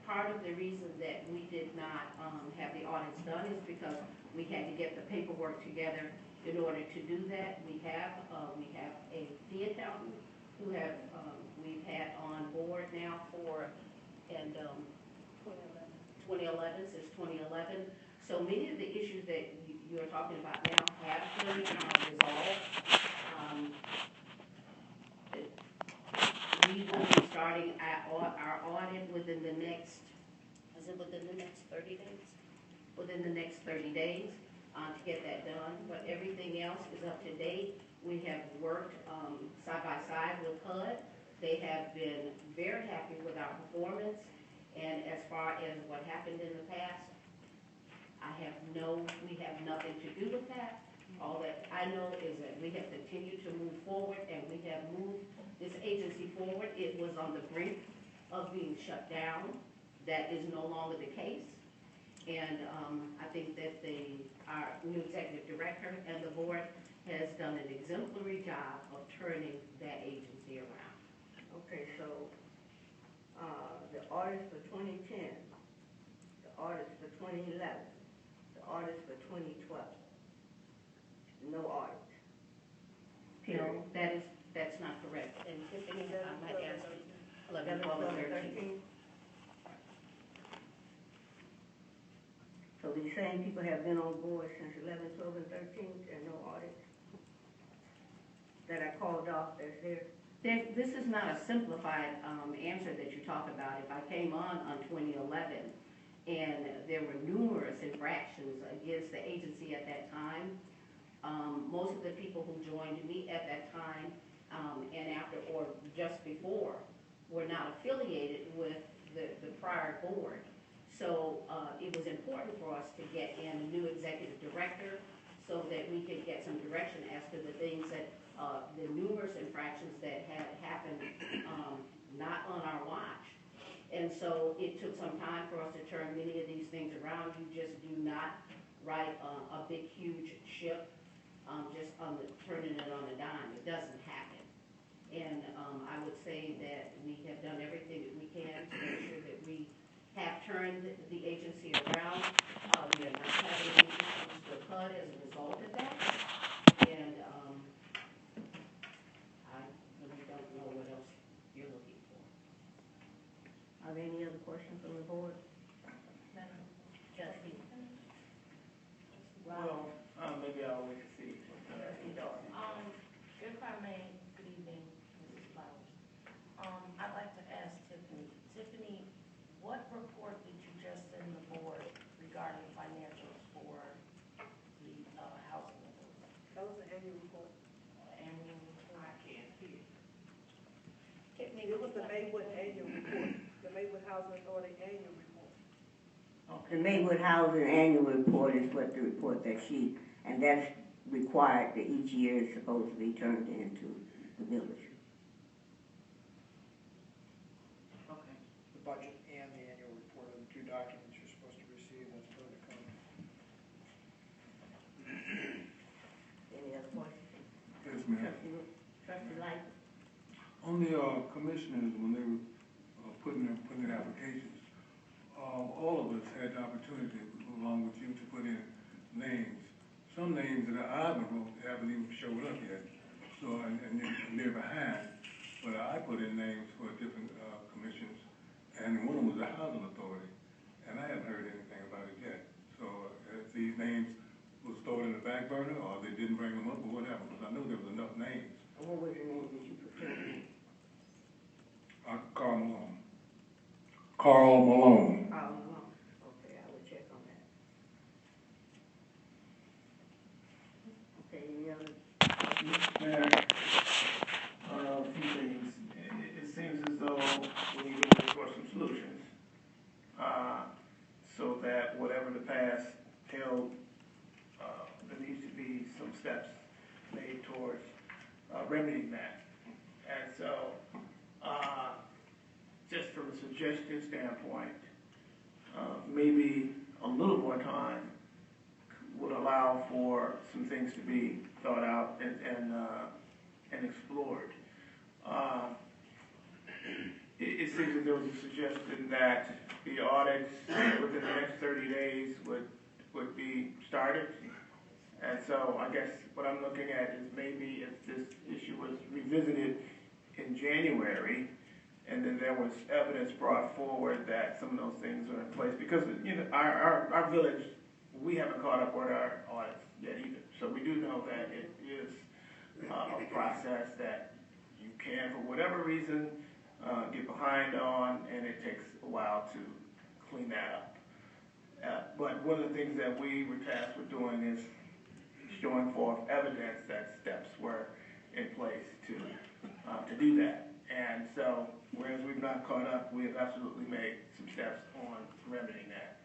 Part of the reason that we did not have the audits done is because we had to get the paperwork together in order to do that. We have a fee accountant who we've had on board now and 2011, since 2011. So many of the issues that you're talking about now have been resolved. We will be starting our audit within the next, within the next 30 days? Within the next 30 days to get that done, but everything else is up to date. We have worked side by side with HUD. They have been very happy with our performance, and as far as what happened in the past, we have nothing to do with that. All that I know is that we have continued to move forward, and we have moved this agency forward. It was on the brink of being shut down. That is no longer the case. And I think that our new executive director and the board has done an exemplary job of turning that agency around. Okay, so the audits for 2010, the audits for 2011, the audits for 2012, no audits. No, that's not correct. And Tiffany, I might ask you, 11, 12, and 13. So these same people have been on board since 11, 12, and 13, and no audits that I called off that's there? This is not a simplified answer that you talk about. If I came on 2011 and there were numerous infractions against the agency at that time, most of the people who joined me at that time and after, or just before, were not affiliated with the prior board. So, it was important for us to get in a new executive director so that we could get some direction as to the things that, the numerous infractions that had happened, not on our watch. And so it took some time for us to turn many of these things around. You just do not right a big, huge ship, just turning it on a dime. It doesn't happen. And I would say that we have done everything that we can to make sure that we have turned the agency around. We are not having any issues with HUD as a result of that. And I really don't know what else you're looking for. Are there any other questions from the board? Trustee. Well, maybe I'll wait to see. If I may, good evening, Mrs. Flowers. I'd like to ask Tiffany. Tiffany, what report did you just send the board regarding financials for the housing authority? That was the annual report. Annual report? I can't hear. It was the Maywood annual report, the Maywood Housing Authority annual report. The Maywood Housing Annual Report is what the report that and that's required that each year is supposed to be turned into the village. Okay. The budget and the annual report are the two documents you're supposed to receive, that's part of the code. Any other questions? Yes, ma'am. Trustee Light? On the commissioners, when they were putting in applications, all of us had the opportunity, along with you, to put in names. Some names that I've wrote haven't even showed up yet, so and they're behind. But I put in names for different commissions, and one of them was the housing authority, and I haven't heard anything about it yet. So if these names was stored in the back burner, or they didn't bring them up, or whatever, because I know there was enough names. What was the name that you put in? Carl Malone. Carl Malone. Okay, I will check on that. Okay, any other? Mayor, a few things. It seems as though we need to look for some solutions, so that whatever the past held, there needs to be some steps made towards remedying that. And so, just from a suggestion standpoint, maybe a little more time would allow for some things to be thought out and explored. It seems that there was a suggestion that the audits within the next 30 days would be started. And so I guess what I'm looking at is maybe if this issue was revisited in January, and then there was evidence brought forward that some of those things are in place, because our village, we haven't caught up with our audits yet either. So we do know that it is a process that you can, for whatever reason, get behind on, and it takes a while to clean that up. But one of the things that we were tasked with doing is showing forth evidence that steps were in place to do that. And so, whereas we've not caught up, we have absolutely made some steps on remedying that.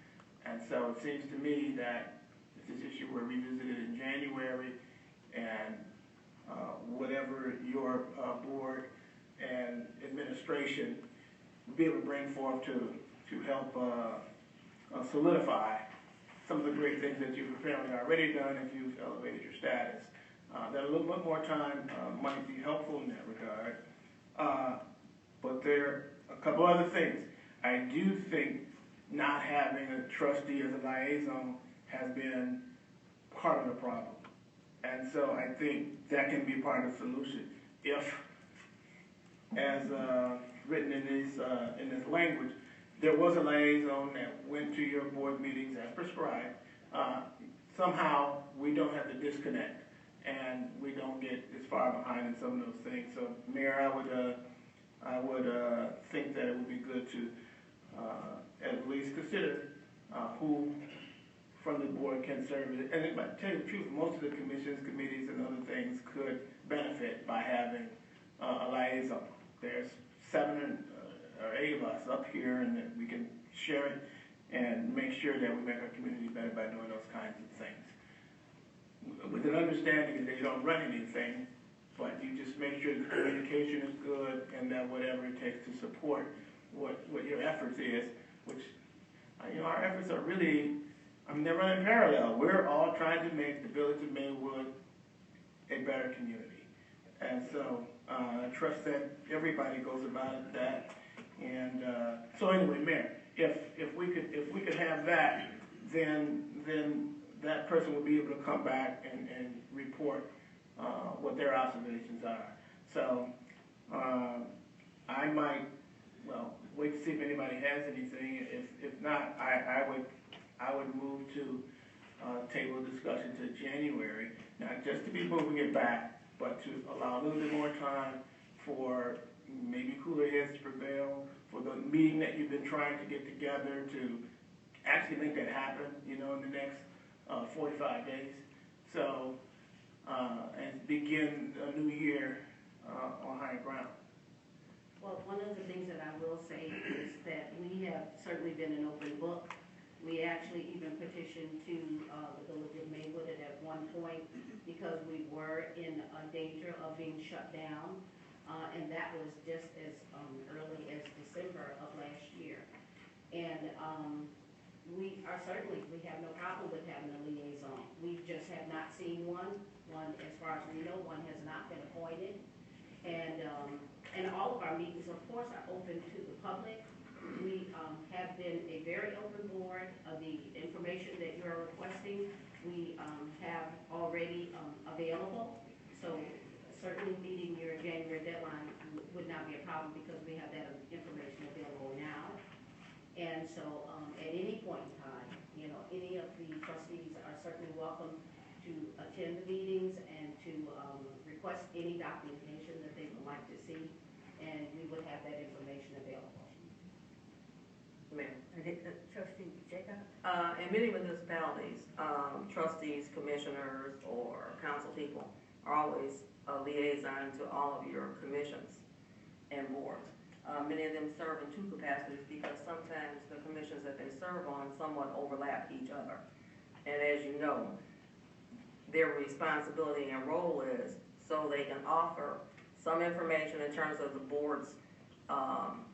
And so it seems to me that if this issue were revisited in January, and whatever your board and administration would be able to bring forth to help solidify some of the great things that you've apparently already done if you've elevated your status, that a little bit more time might be helpful in that regard. But there are a couple other things. I do think not having a trustee as a liaison has been part of the problem. And so I think that can be part of the solution. If, as written in this language, there was a liaison that went to your board meetings as prescribed, somehow we don't have to disconnect and we don't get as far behind in some of those things. So, Mayor, I would think that it would be good to at least consider who from the board can serve it. And to tell you the truth, most of the commissions, committees, and other things could benefit by having a liaison. There's 7 or 8 of us up here, and that we can share it and make sure that we make our community better by doing those kinds of things. With an understanding that you don't run anything, but you just make sure the communication is good and that whatever it takes to support what your efforts is, which, our efforts are really, they're running parallel. We're all trying to make the village of Maywood a better community. And so I trust that everybody goes about it that. And so anyway, Mayor, if we could have that, then that person would be able to come back and report what their observations are. So I might, wait to see if anybody has anything. If not, I would move to table discussion to January, not just to be moving it back, but to allow a little bit more time for maybe cooler heads to prevail, for the meeting that you've been trying to get together to actually make that happen, in the next 45 days. So, and begin a new year on higher ground. Well, one of the things that I will say is that we have certainly been an open book. We actually even petitioned to the village of Maywood at one point because we were in danger of being shut down, and that was just as early as December of last year. And we have no problem with having a liaison. We just have not seen one. As far as we know, one has not been appointed. And all of our meetings, of course, are open to the public. We have been a very open board. The information that you're requesting, we have already available. So certainly meeting your January deadline would not be a problem because we have that information available now. And so at any point in time, any of the trustees are certainly welcome to attend the meetings and to request any documentation that they would like to see, and we would have that information available. Mayor. Trustee Jacob? In many municipalities, trustees, commissioners, or council people are always a liaison to all of your commissions and boards. Many of them serve in 2 capacities because sometimes the commissions that they serve on somewhat overlap each other. And as you know, their responsibility and role is so they can offer some information in terms of the board's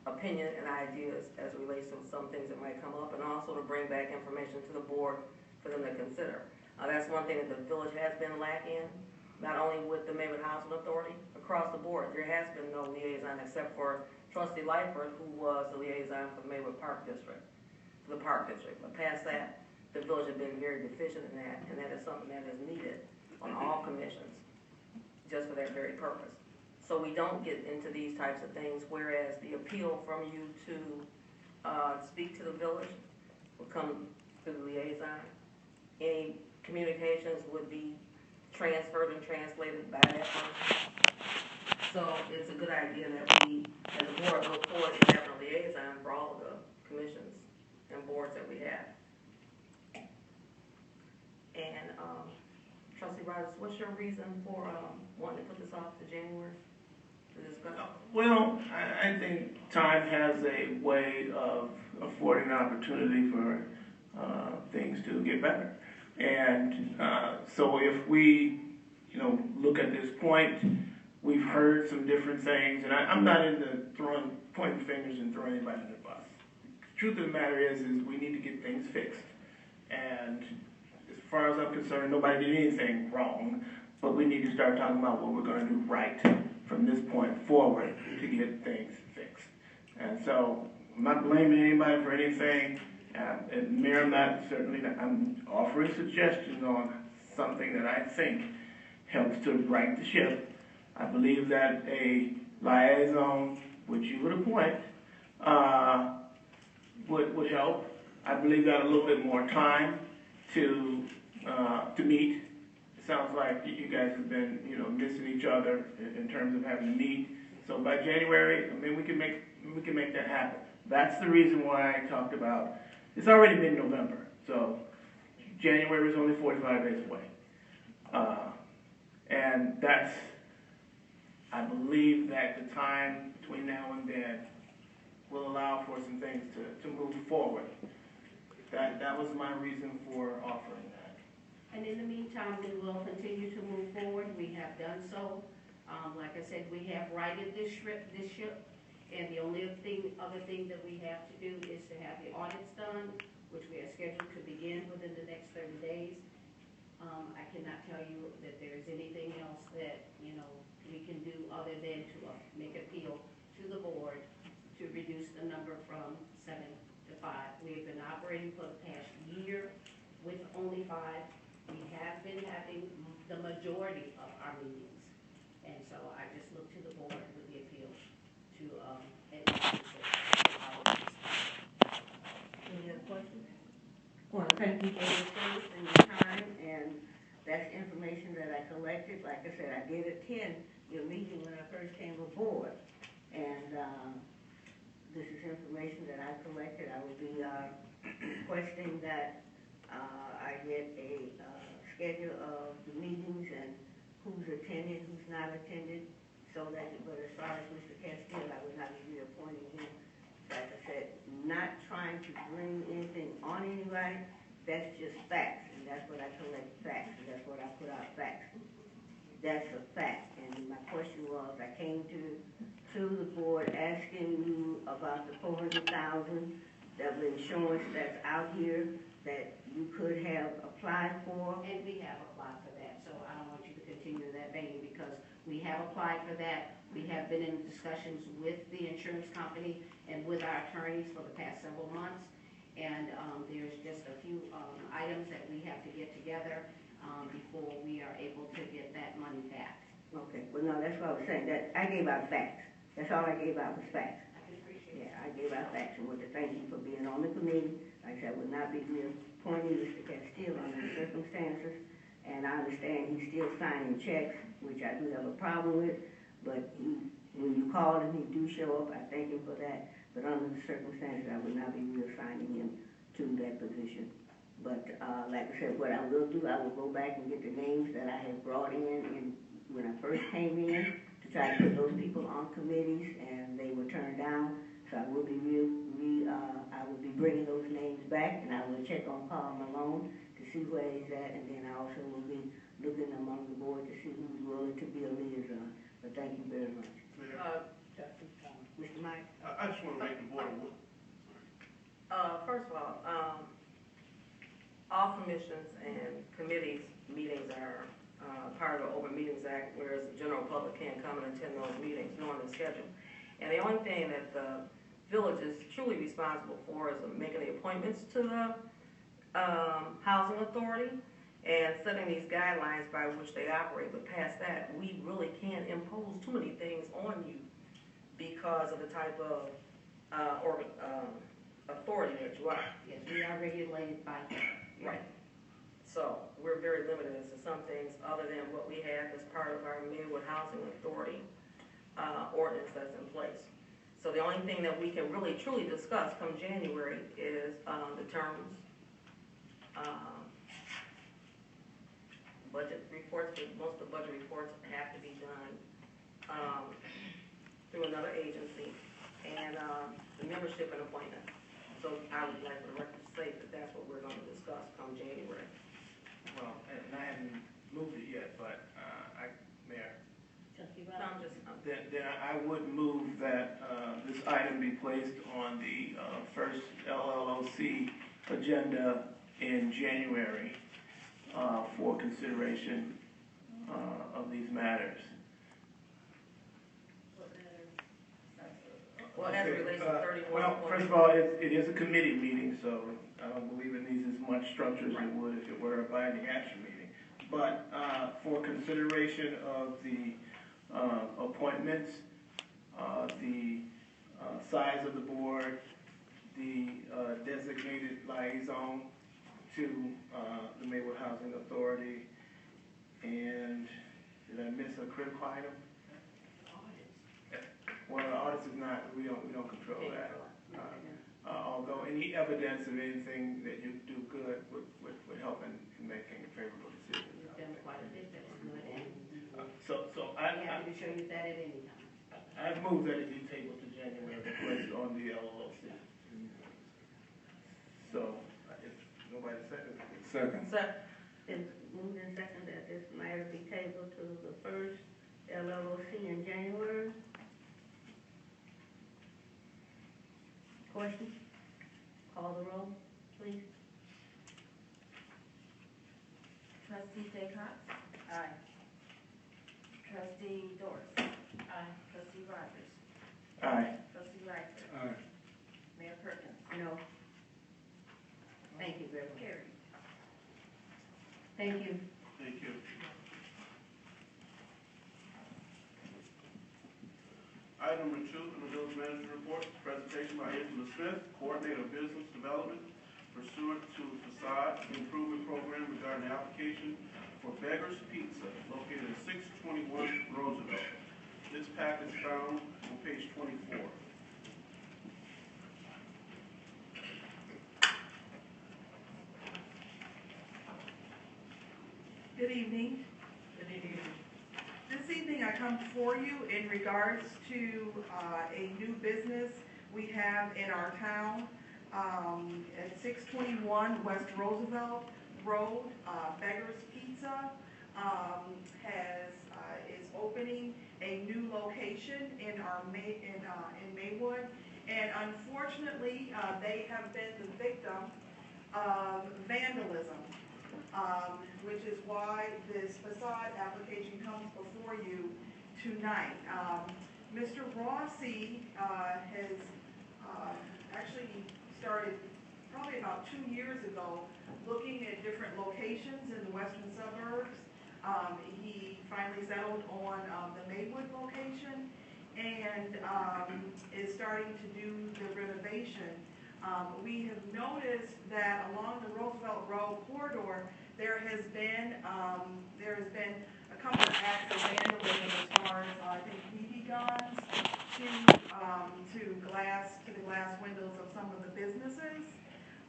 opinion and ideas as it relates to some things that might come up, and also to bring back information to the board for them to consider. That's one thing that the village has been lacking, not only with the Maywood Housing Authority, across the board. There has been no liaison except for Trustee Lightford, who was the liaison for the Maywood Park District, for the Park District. But past that, the village has been very deficient in that, and that is something that is needed on all commissions, just for that very purpose. So we don't get into these types of things, whereas the appeal from you to speak to the village will come through the liaison. Any communications would be transferred and translated by that person. So it's a good idea that we, as a board, look forward to having a liaison for all of the commissions and boards that we have. And Trustee Rogers, what's your reason for wanting to put this off to January to discuss? Well, I think time has a way of affording an opportunity for things to get better. And so if we, look at this point, we've heard some different things, and I'm not into pointing fingers and throwing anybody under the bus. The truth of the matter is we need to get things fixed. And as far as I'm concerned, nobody did anything wrong, but we need to start talking about what we're going to do right from this point forward to get things fixed. And so I'm not blaming anybody for anything. And Mayor, I'm offering suggestions on something that I think helps to right the ship. I believe that a liaison, which you would appoint, would help. I believe that a little bit more time to meet. It sounds like you guys have been, missing each other in terms of having to meet. So by January, we can make that happen. That's the reason why I talked about. It's already mid-November, so January is only 45 days away, and that's I believe that the time between now and then will allow for some things to move forward. That was my reason for offering that. And in the meantime, we will continue to move forward. We have done so. Like I said, we have righted this ship, and the only other thing that we have to do is to have the audits done, which we are scheduled to begin within the next 30 days. I cannot tell you that there is anything else that, you know, we can do other than to make appeal to the board to reduce the number from 7 to 5. We've been operating for the past year with only 5. We have been having the majority of our meetings. And so I just look to the board with the appeal to, Any other questions? Well, thank you for your service and your time, and that's information that I collected. Like I said, I did attend your meeting when I first came aboard, and this is information that I collected. I will be requesting that I get a schedule of the meetings and who's attended, who's not attended, so that, but as far as Mr. Castile, I would not be reappointing him. Like I said, not trying to bring anything on anybody, that's just facts, and that's what I collect, facts, and that's what I put out, facts. That's a fact, and my question was, I came to the board asking you about the $400,000, the insurance that's out here that you could have applied for. and we have applied for that, so I don't want you to continue that vein because we have applied for that. We have been in discussions with the insurance company and with our attorneys for the past several months. And there's just a few items that we have to get together before we are able to get that money back. Okay, well, no, that's what I was saying, that I gave out facts. That's all I gave out was facts. I can appreciate it. Yeah, I gave out facts and want to thank you for being on the committee. Like I said, I would not be reappointing Mr. Castile under the circumstances, and I understand he's still signing checks, which I do have a problem with, but when you call him, he do show up. I thank him for that, but under the circumstances, I would not be reassigning him to that position. But like I said, what I will do, I will go back and get the names that I had brought in when I first came in to try to put those people on committees, and they were turned down. So I will be I will be bringing those names back, and I will check on Carl Malone to see where he's at, and then I also will be looking among the board to see who's willing to be a liaison. But thank you very much. Mr. Mike? I just want to make the board aware. First of all commissions and committees meetings are part of the Open Meetings Act, whereas the general public can't come and attend those meetings, knowing the schedule. And the only thing that the village is truly responsible for is making the appointments to the housing authority and setting these guidelines by which they operate. But past that, we really can't impose too many things on you because of the type of authority that you are. Yes, we are regulated by that. Right. So we're very limited as to some things other than what we have as part of our Maywood Housing Authority ordinance that's in place. So the only thing that we can really truly discuss come January is the terms, budget reports, because most of the budget reports have to be done through another agency, and the membership and appointment. So I would like for the record to say that that's what we're going to discuss come January. Well, and I haven't moved it yet, but Mayor, then I would move that this item be placed on the first LLOC agenda in January for consideration of these matters. Well, as it relates to 31. Well, first of all, it is a committee meeting, so I don't believe it needs as much structure as it would if it were a binding action meeting. But for consideration of the appointments, the size of the board, the designated liaison to the Maywood Housing Authority, and did I miss a critical item? Well, the audits is not, we don't control that. Although any evidence of anything that you do good would help in making a favorable decision. We've done quite a bit that's good, and So I'm happy to show you that at any time. I moved that it be tabled to January, placed on the LLOC. So, if nobody seconds. Second. It's moved and seconded that this matter be tabled to the first LLOC in January. Questions? Call the roll, please. Trustee Jaycox? Aye. Trustee Doris? Aye. Trustee Rogers? Aye. Trustee Lightfoot? Aye. Mayor Perkins? No. Thank you very much. Carried. Thank you. Thank you. Item number 2, in the village manager report, presentation by Angela Smith, Coordinator of Business Development, pursuant to facade improvement program regarding the application for Beggar's Pizza located at 621 Roosevelt. This pack is found on page 24. Good evening. This evening I come before you in regards to a new business we have in our town at 621 West Roosevelt Road. Beggar's Pizza is opening a new location in Maywood, and unfortunately they have been the victim of vandalism. Which is why this facade application comes before you tonight. Mr. Rossi has actually started probably about 2 years ago looking at different locations in the western suburbs. He finally settled on the Maywood location and is starting to do the renovation. We have noticed that along the Roosevelt Road corridor, there has been a couple of acts of vandalism as far as I think BB guns to the glass windows of some of the businesses,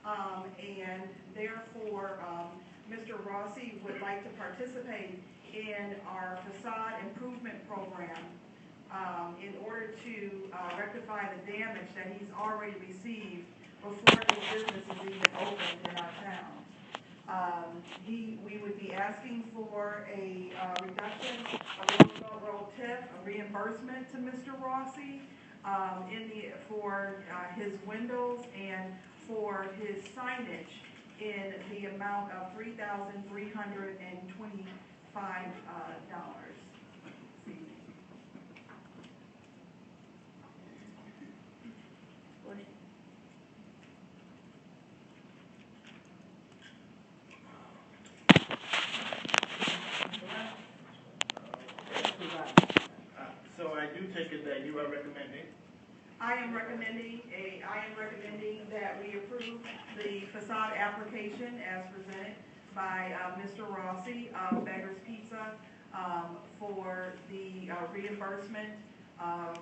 and therefore Mr. Rossi would like to participate in our facade improvement program in order to rectify the damage that he's already received before his business is even opened in our town. We would be asking for a reduction of Roosevelt Road TIF, a reimbursement to Mr. Rossi for his windows and for his signage in the amount of $3,325. So I do take it that you are recommending? I am recommending that we approve the facade application as presented by Mr. Rossi of Beggar's Pizza for the reimbursement of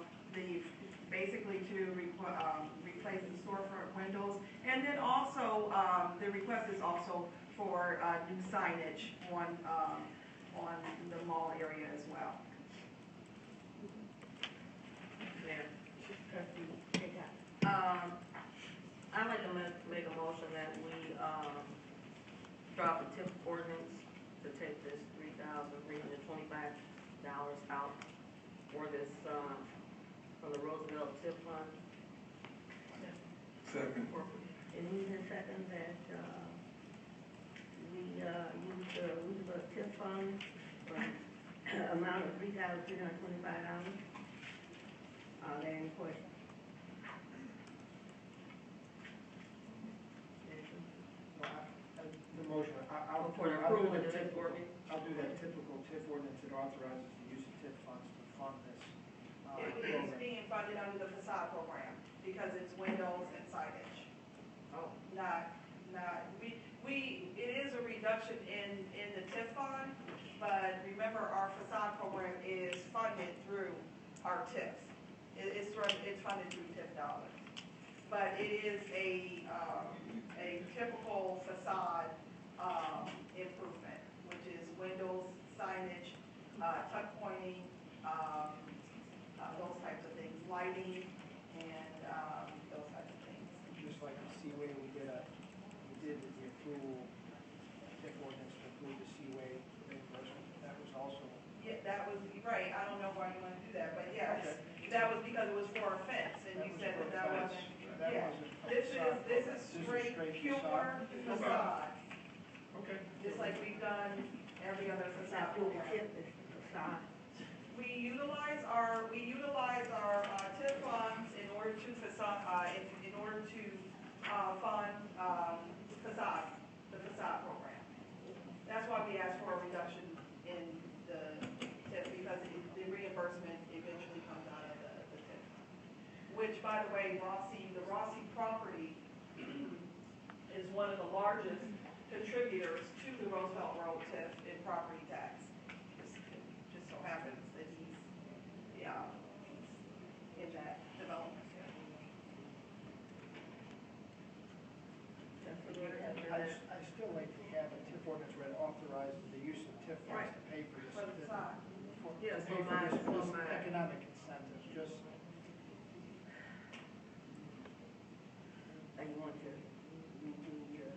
basically to replace the storefront windows, and then also the request is also for new signage on the mall area as well. I'd like to make a motion that we drop the TIF ordinance to take this $3,325 out for this from the Roosevelt TIF fund. Second. And we can second that we use the Roosevelt TIF fund for an amount of $3,325. Are there any questions? The motion, I'll For the I'll do approval of the TIF typical- ordinance. I'll do that typical TIF ordinance that authorizes the use of TIF funds to fund this It is program. being funded under the facade program because it's windows and signage. Oh. It is a reduction in the TIF fund, but remember our facade program is funded through our TIF. It's funded through TIF dollars. But it is a typical facade improvement, which is windows, signage, tuck pointing, those types of things, lighting, and, those types of things. Just like the Seaway, we did the approval, TIF ordinance to approve the Seaway reimbursement. That was also. Yeah, that was, right, I don't know why you want to do that, but yes, that was because it was for a fence, and you said that wasn't. That Yeah. wasn't. This is straight, pure facade, Okay. just like we've done every other facade program. We utilize our TIF funds in order to facade, in order to fund facade, the facade program. That's why we asked for a reduction in the TIF, because the reimbursement eventually comes out of the TIF. Which, by the way, the Rossi property is one of the largest contributors to the Roosevelt Road TIF in property tax. Just so happens that he's in that development. I still like to have a TIF ordinance where it authorizes the use of TIF funds to pay for this. For the facade. Yes, To pay for this economic incentives, just. And you want to redo your,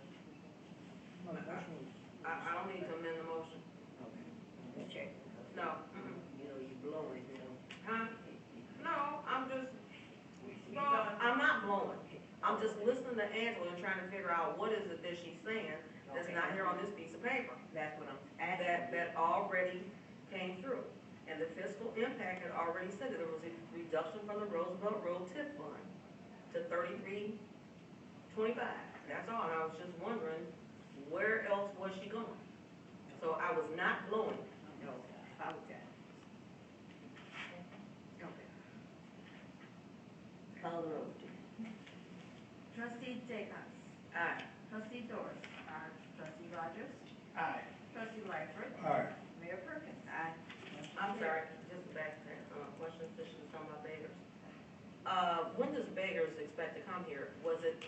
No, the motion was. I don't need to amend the motion. okay, check. No. You know, you blowing, you know. Huh? No, I'm just, We've no, done, I'm not blowing. I'm just listening to Angela and trying to figure out what is it that she's saying that's not here on this piece of paper. That's what I'm asking. That already came through. And the fiscal impact had already said that there was a reduction from the Roosevelt Road TIF fund to $33.25. That's all. And I was just wondering, where else was she going? So I was not blowing. No, apologize. Okay. Call the roll, please. Trustee Jacobs. Aye. Trustee Doris. Trustee Rogers. Aye. Trustee Lightfoot. Aye. Mayor Perkins. Aye. I'm sorry, just back to questions that she was talking about beggars. When does beggars expect to come here? Was it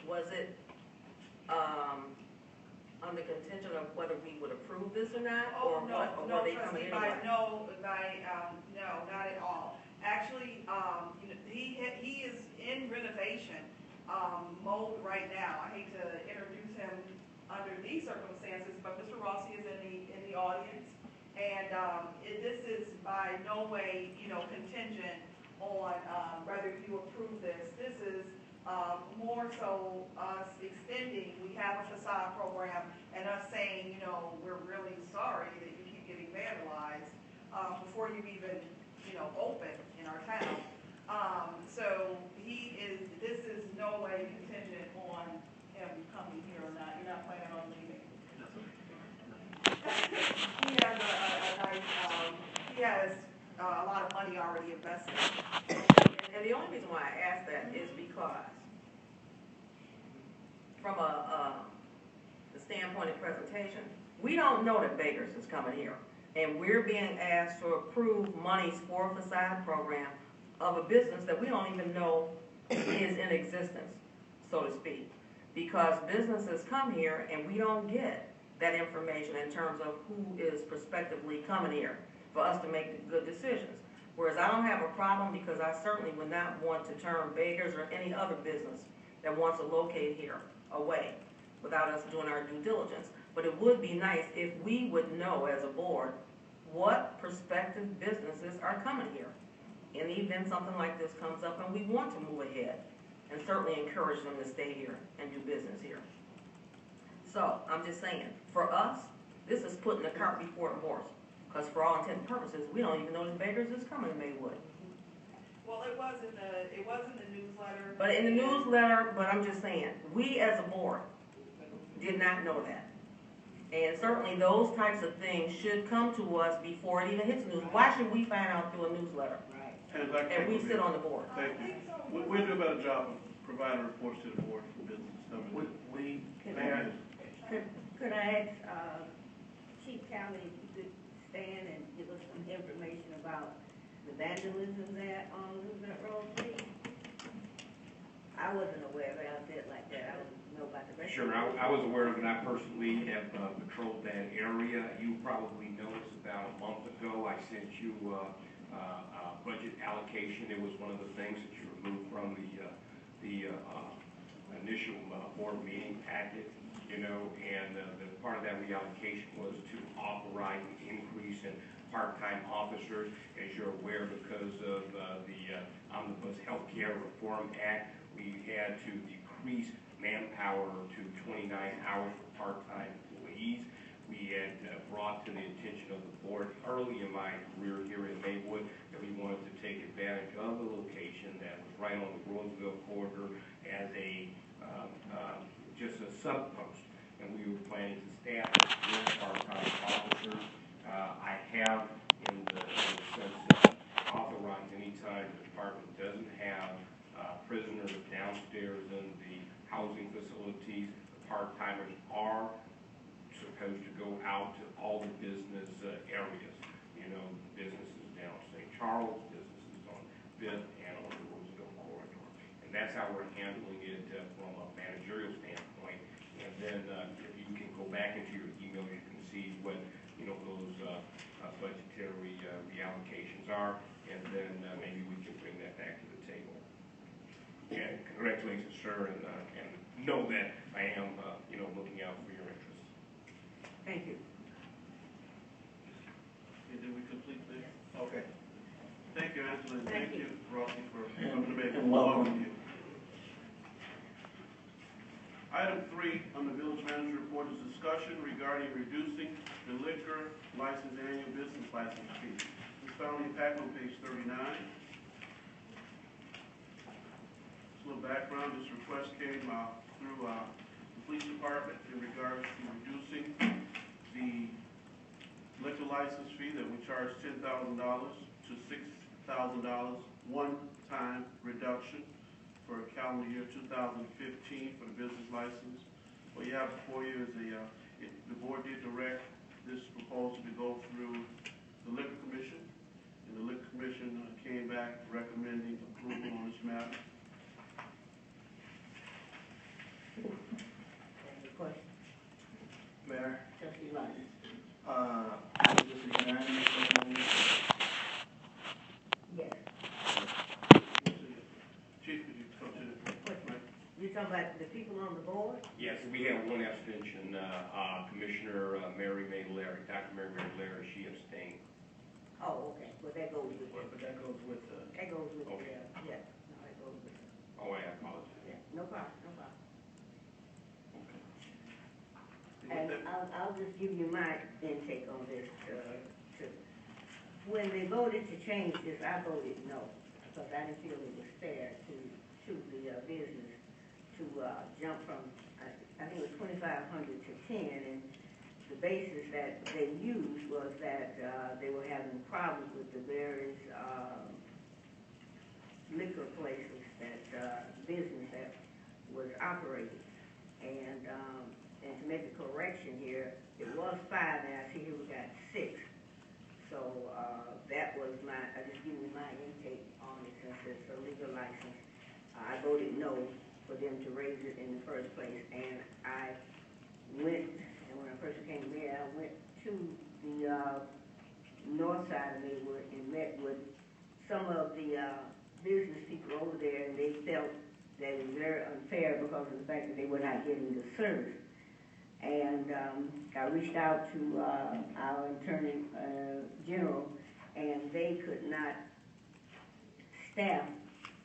on the contingent of whether we would approve this or not? Or no, what? Or no, were they trustee, coming anyway? no, not at all. Actually, you know, he is in renovation, mode right now. I hate to introduce him under these circumstances, but Mr. Rossi is in the audience. And, this is by no way, you know, contingent on, whether you approve this. This is, more so us extending, we have a facade program, and us saying, you know, we're really sorry that you keep getting vandalized, before you even, you know, open in our town. So this is no way contingent on him coming here or not. You're not planning on leaving. He has a lot of money already invested. And the only reason why I asked that is because from the standpoint of presentation, we don't know that Baker's is coming here. And we're being asked to approve monies for a facade program of a business that we don't even know is in existence, so to speak. Because businesses come here and we don't get that information in terms of who is prospectively coming here for us to make good decisions. Whereas I don't have a problem, because I certainly would not want to turn Baker's or any other business that wants to locate here away without us doing our due diligence. But it would be nice if we would know as a board what prospective businesses are coming here in the event something like this comes up and we want to move ahead, and certainly encourage them to stay here and do business here. So I'm just saying, for us, this is putting the cart before the horse. Because for all intents and purposes, we don't even know that Baker's is coming to Maywood. Well, it was in the newsletter. But in the newsletter, but I'm just saying, we as a board did not know that. And certainly those types of things should come to us before it even hits the news. Why should we find out through a newsletter? Right. And we sit on the board. Thank you. We'll do a better job of providing reports to the board for business coming. Mayor, Could I ask, Chief County, if you could stand and give us some information about the vandalism there on Roosevelt Road, please? I wasn't aware of it like that. I don't know about the rest. Sure, I was aware of it. I personally have patrolled that area. You probably noticed about a month ago, I sent you budget allocation. It was one of the things that you removed from the initial board meeting packet, you know, and the part of that reallocation was to authorize an increase in part-time officers. As you're aware, because of the Omnibus Healthcare Reform Act, we had to decrease manpower to 29 hours for part-time employees. We had brought to the attention of the board early in my career here in Maywood that we wanted to take advantage of a location that was right on the Roseville corridor as a just a sub-post, and we were planning to staff with part-time officers. I have, in the sense of authorized anytime the department doesn't have prisoners downstairs in the housing facilities, the part-timers are supposed to go out to all the business areas. You know, businesses down St. Charles, businesses on Fifth and on the Roseville corridor. And that's how we're handling it from a managerial standpoint. And then if you can go back into your email, you can see what, you know, those budgetary reallocations are, and then maybe we can bring that back to the table. And congratulations, sir, and know that I am, you know, looking out for your interests. Thank you. Okay, did we complete this? Okay. Thank you, Angela, and thank you, Rossi, for And- coming to make and welcome. with you. Item 3 on the village manager report is discussion regarding reducing the liquor license annual business license fee. It's found in your packet on page 39. Just a little background, this request came through the police department in regards to reducing the liquor license fee that we charge $10,000 to $6,000 one-time reduction for calendar year 2015 for the business license. What you have before you is the board did direct this proposal to go through the liquor commission, and the liquor commission came back recommending approval on this matter. Any questions? Mayor, Trustee Rogers? is this a unanimous recommendation? Yes. Chief, could you come to the mic? You're talking about the people on the board? Yes, we have one abstention, Commissioner Mary May Larry, Dr. Mary May Larry, she abstained. Oh, okay, well, that goes with, But that goes with the. that goes with, Okay. yeah, no, that goes with, Oh, I apologize. yeah, no problem, no problem. With And that- I'll just give you my intake on this, too. When they voted to change this, I voted no, because I didn't feel it was fair to the business to jump from, I think it was 2,500 to 10, and the basis that they used was that they were having problems with the various liquor places that business that was operating. And to make a correction here, it was 5, and I see here we got 6. So that was I just give you my intake on it since it's a legal license. I voted no for them to raise it in the first place, and I went, and when I first came here, I went to the north side of Maywood and met with some of the business people over there, and they felt that it was very unfair because of the fact that they were not getting the service. And I reached out to our attorney general, and they could not staff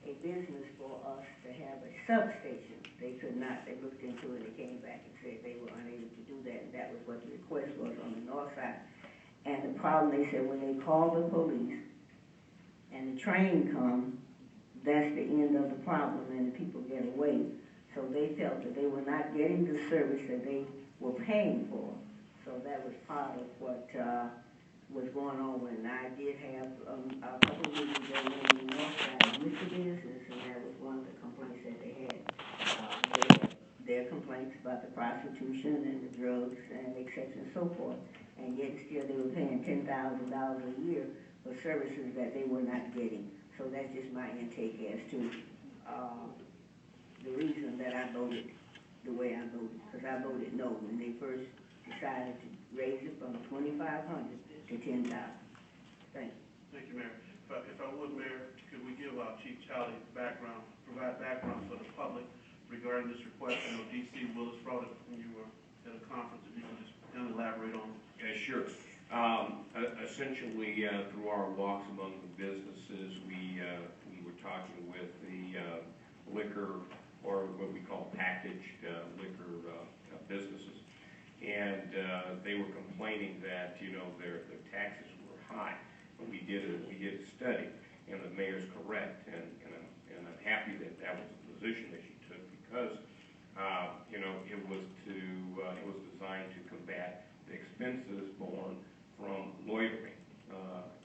a business for us to have a substation. They could not. They looked into it and came back and said they were unable to do that, and that was what the request was on the north side. And the problem, they said, when they call the police and the train comes, that's the end of the problem, and the people get away. So they felt that they were not getting the service that they were paying for. So that was part of what was going on when I did have a couple of meetings there on the north side with the business, and that was one of the complaints that they had. They had their complaints about the prostitution and the drugs and et cetera and so forth, and yet still they were paying $10,000 a year for services that they were not getting. So that's just my intake as to the reason that I voted the way I voted, because I voted no when they first decided to raise it from 2,500 to 10,000. Thank you. Thank you, Mayor. If I would, Mayor, could we give Chief Charlie background, provide background for the public regarding this request? I know D.C. Willis brought it when you were at a conference. If you can just elaborate on it. Yeah, sure. Essentially, through our walks among the businesses, we were talking with the liquor, or what we call packaged liquor businesses, and they were complaining that their taxes were high. But we did a study, and the mayor's correct, and I'm happy that that was the position that she took, because it was designed to combat the expenses borne from loitering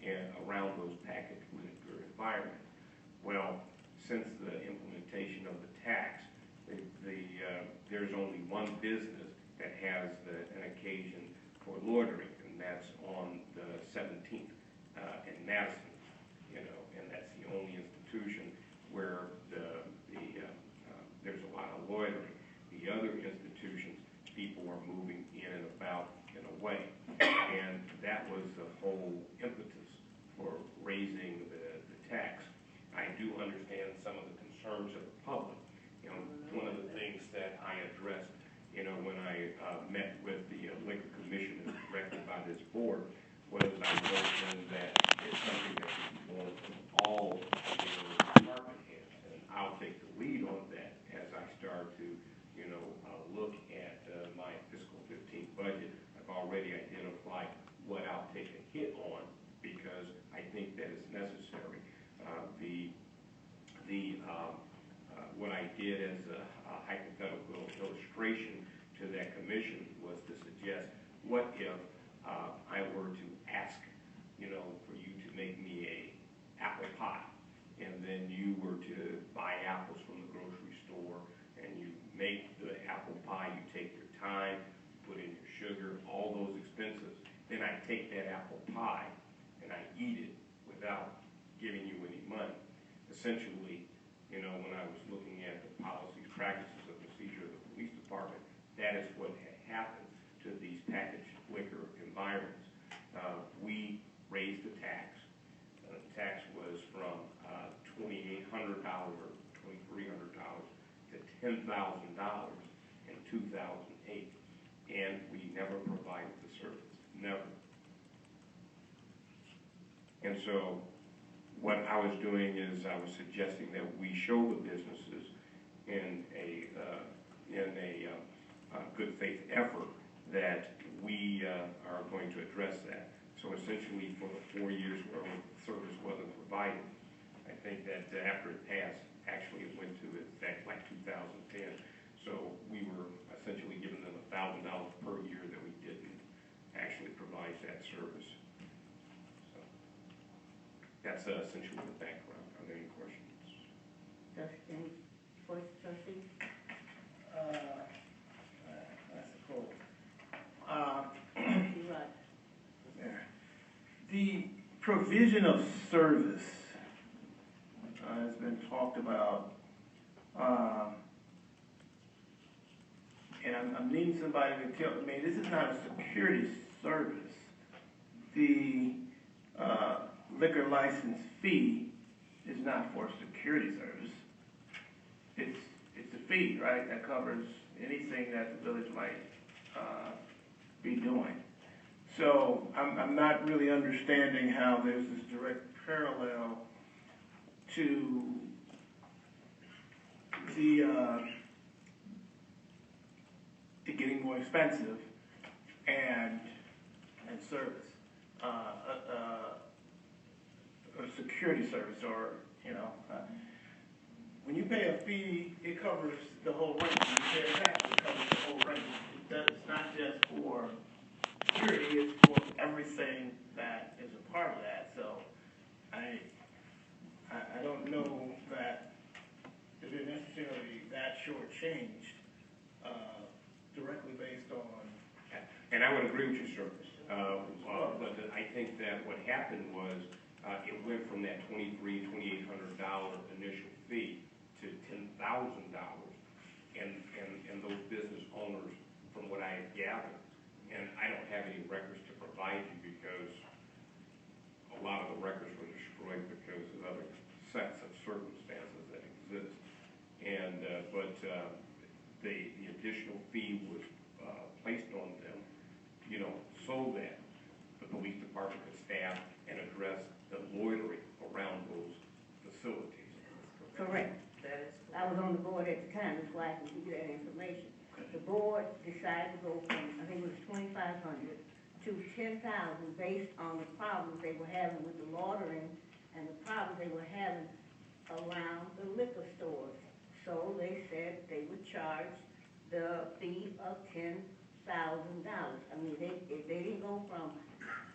and around those packaged liquor environments. Well, since the implementation of the tax, there's only one business that has an occasion for loitering, and that's on the 17th in Madison, and that's the only institution where there's a lot of loitering. The other institutions, people are moving in and about and away, and that was the whole impetus for raising the tax. I do understand some of the concerns of the public. One of the things that I addressed, when I met with the liquor commissioners directed by this board, was I mentioned that it's something that should be borne from all department heads, and I'll take the lead on that as I start to, look at my fiscal 15 budget. I've already identified what I'll take a hit on, because I think that is necessary. What I did as a hypothetical illustration to that commission was to suggest, what if I were to ask, for you to make me a apple pie, and then you were to buy apples from the grocery store, and you make the apple pie, you take your time, put in your sugar, all those expenses, then I take that apple pie and I eat it without giving you any money. Essentially, when I was looking at the policies, practices, and procedure of the police department, that is what had happened to these packaged liquor environments. We raised the tax. The tax was from $2,800 or $2,300 to $10,000 in 2008, and we never provided the service, never. And so what I was doing is I was suggesting that we show the businesses in a good faith effort that we are going to address that. So essentially, for the 4 years where the service wasn't provided, I think that after it passed, actually it went to effect like 2010. So we were essentially giving them $1,000 per year that we didn't actually provide that service. So that's essentially the background. Are there any questions? Any questions, trustee? That's a cool. You're right. The provision of service has been talked about, and I'm needing somebody to tell me, this is not a security service. The liquor license fee is not for security service. It's a fee, right, that covers anything that the village might be doing. So I'm not really understanding how there's this direct parallel to it getting more expensive and service, a security service, or when you pay a fee, it covers the whole range. When you pay a tax, it covers the whole range. It's not just for security, it's for everything that is a part of that. So I don't know that they're necessarily that shortchanged directly based on. And I would agree with you, sir. But I think that what happened was it went from that $2,800 initial fee to $10,000 and those business owners, from what I have gathered, and I don't have any records to provide you because a lot of the records were destroyed because of other sets of circumstances that exist. And, the additional fee was, placed on them, so that the police department could staff and address the loitering around those facilities. Correct. That is I was on the board at the time, that's why I can give you that information. The board decided to go from, I think it was 2,500 to 10,000 based on the problems they were having with the loitering and the problems they were having around the liquor stores. So they said they would charge the fee of $10,000. I mean, they didn't go from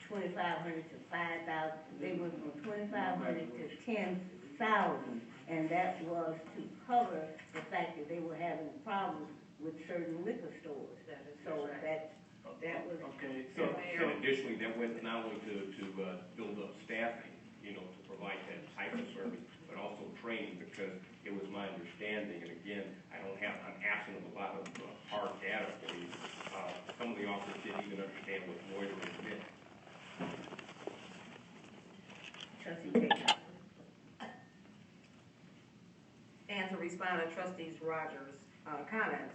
2,500 to 5,000. They went from 2,500 to 10,000, and that was to cover the fact that they were having problems with certain liquor stores. So that was Okay, So, and additionally, that went not only to build up staffing, to provide that type of service, but also training, because it was my understanding, and again, I'm absent of a lot of hard data for you. Some of the officers didn't even understand what loitering meant. Trustee Jacobs. And to respond to Trustees Rogers' comments,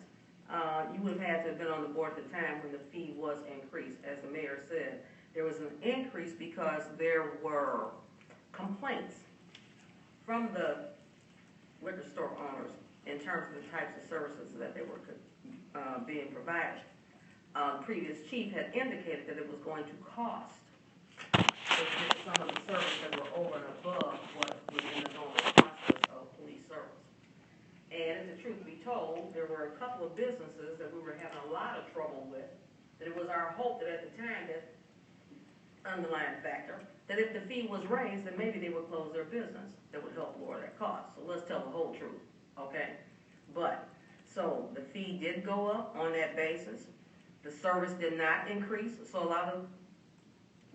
you would have had to have been on the board at the time when the fee was increased. As the mayor said, there was an increase because there were complaints from the liquor store owners in terms of the types of services that they were being provided. Previous chief had indicated that it was going to cost to get some of the services that were over and above what was in the normal process of police service. And if the truth be told, there were a couple of businesses that we were having a lot of trouble with, that it was our hope that at the time, that underlying factor, that if the fee was raised, then maybe they would close their business. That would help lower their costs. So let's tell the whole truth, okay? But, so the fee did go up on that basis. The service did not increase, so a lot of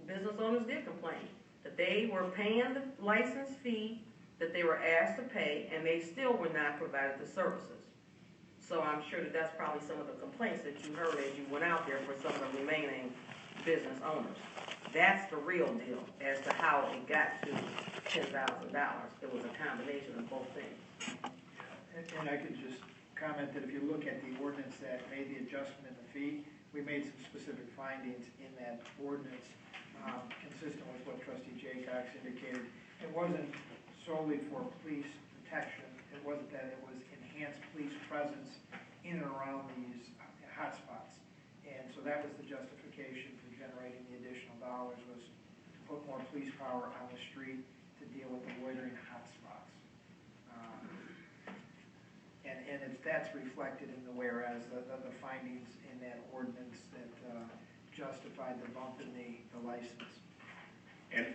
business owners did complain that they were paying the license fee that they were asked to pay, and they still were not provided the services. So I'm sure that that's probably some of the complaints that you heard as you went out there for some of the remaining business owners. That's the real deal as to how it got to $10,000. It was a combination of both things. And I could just comment that if you look at the ordinance that made the adjustment in the fee, we made some specific findings in that ordinance, consistent with what Trustee Jaycox indicated. It wasn't solely for police protection. It wasn't that. It was enhanced police presence in and around these hotspots. And so that was the justification for generating the additional dollars, was to put more police power on the street to deal with the loitering hotspots. And that's reflected in the whereas, the findings in that ordinance that justified the bump in the license. And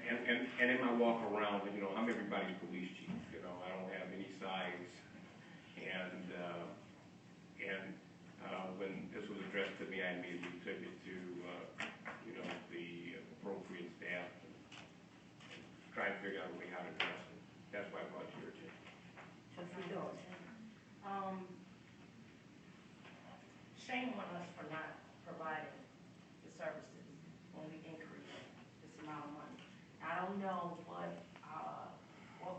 in my walk around, I'm everybody's police chief. I don't have any size. And when this was addressed to me, I immediately took it to the appropriate staff and try to figure out a way how to address it. That's why I brought you here. Trustee Dawes. Shame on us for not providing the services when we increase this amount of money. I don't know what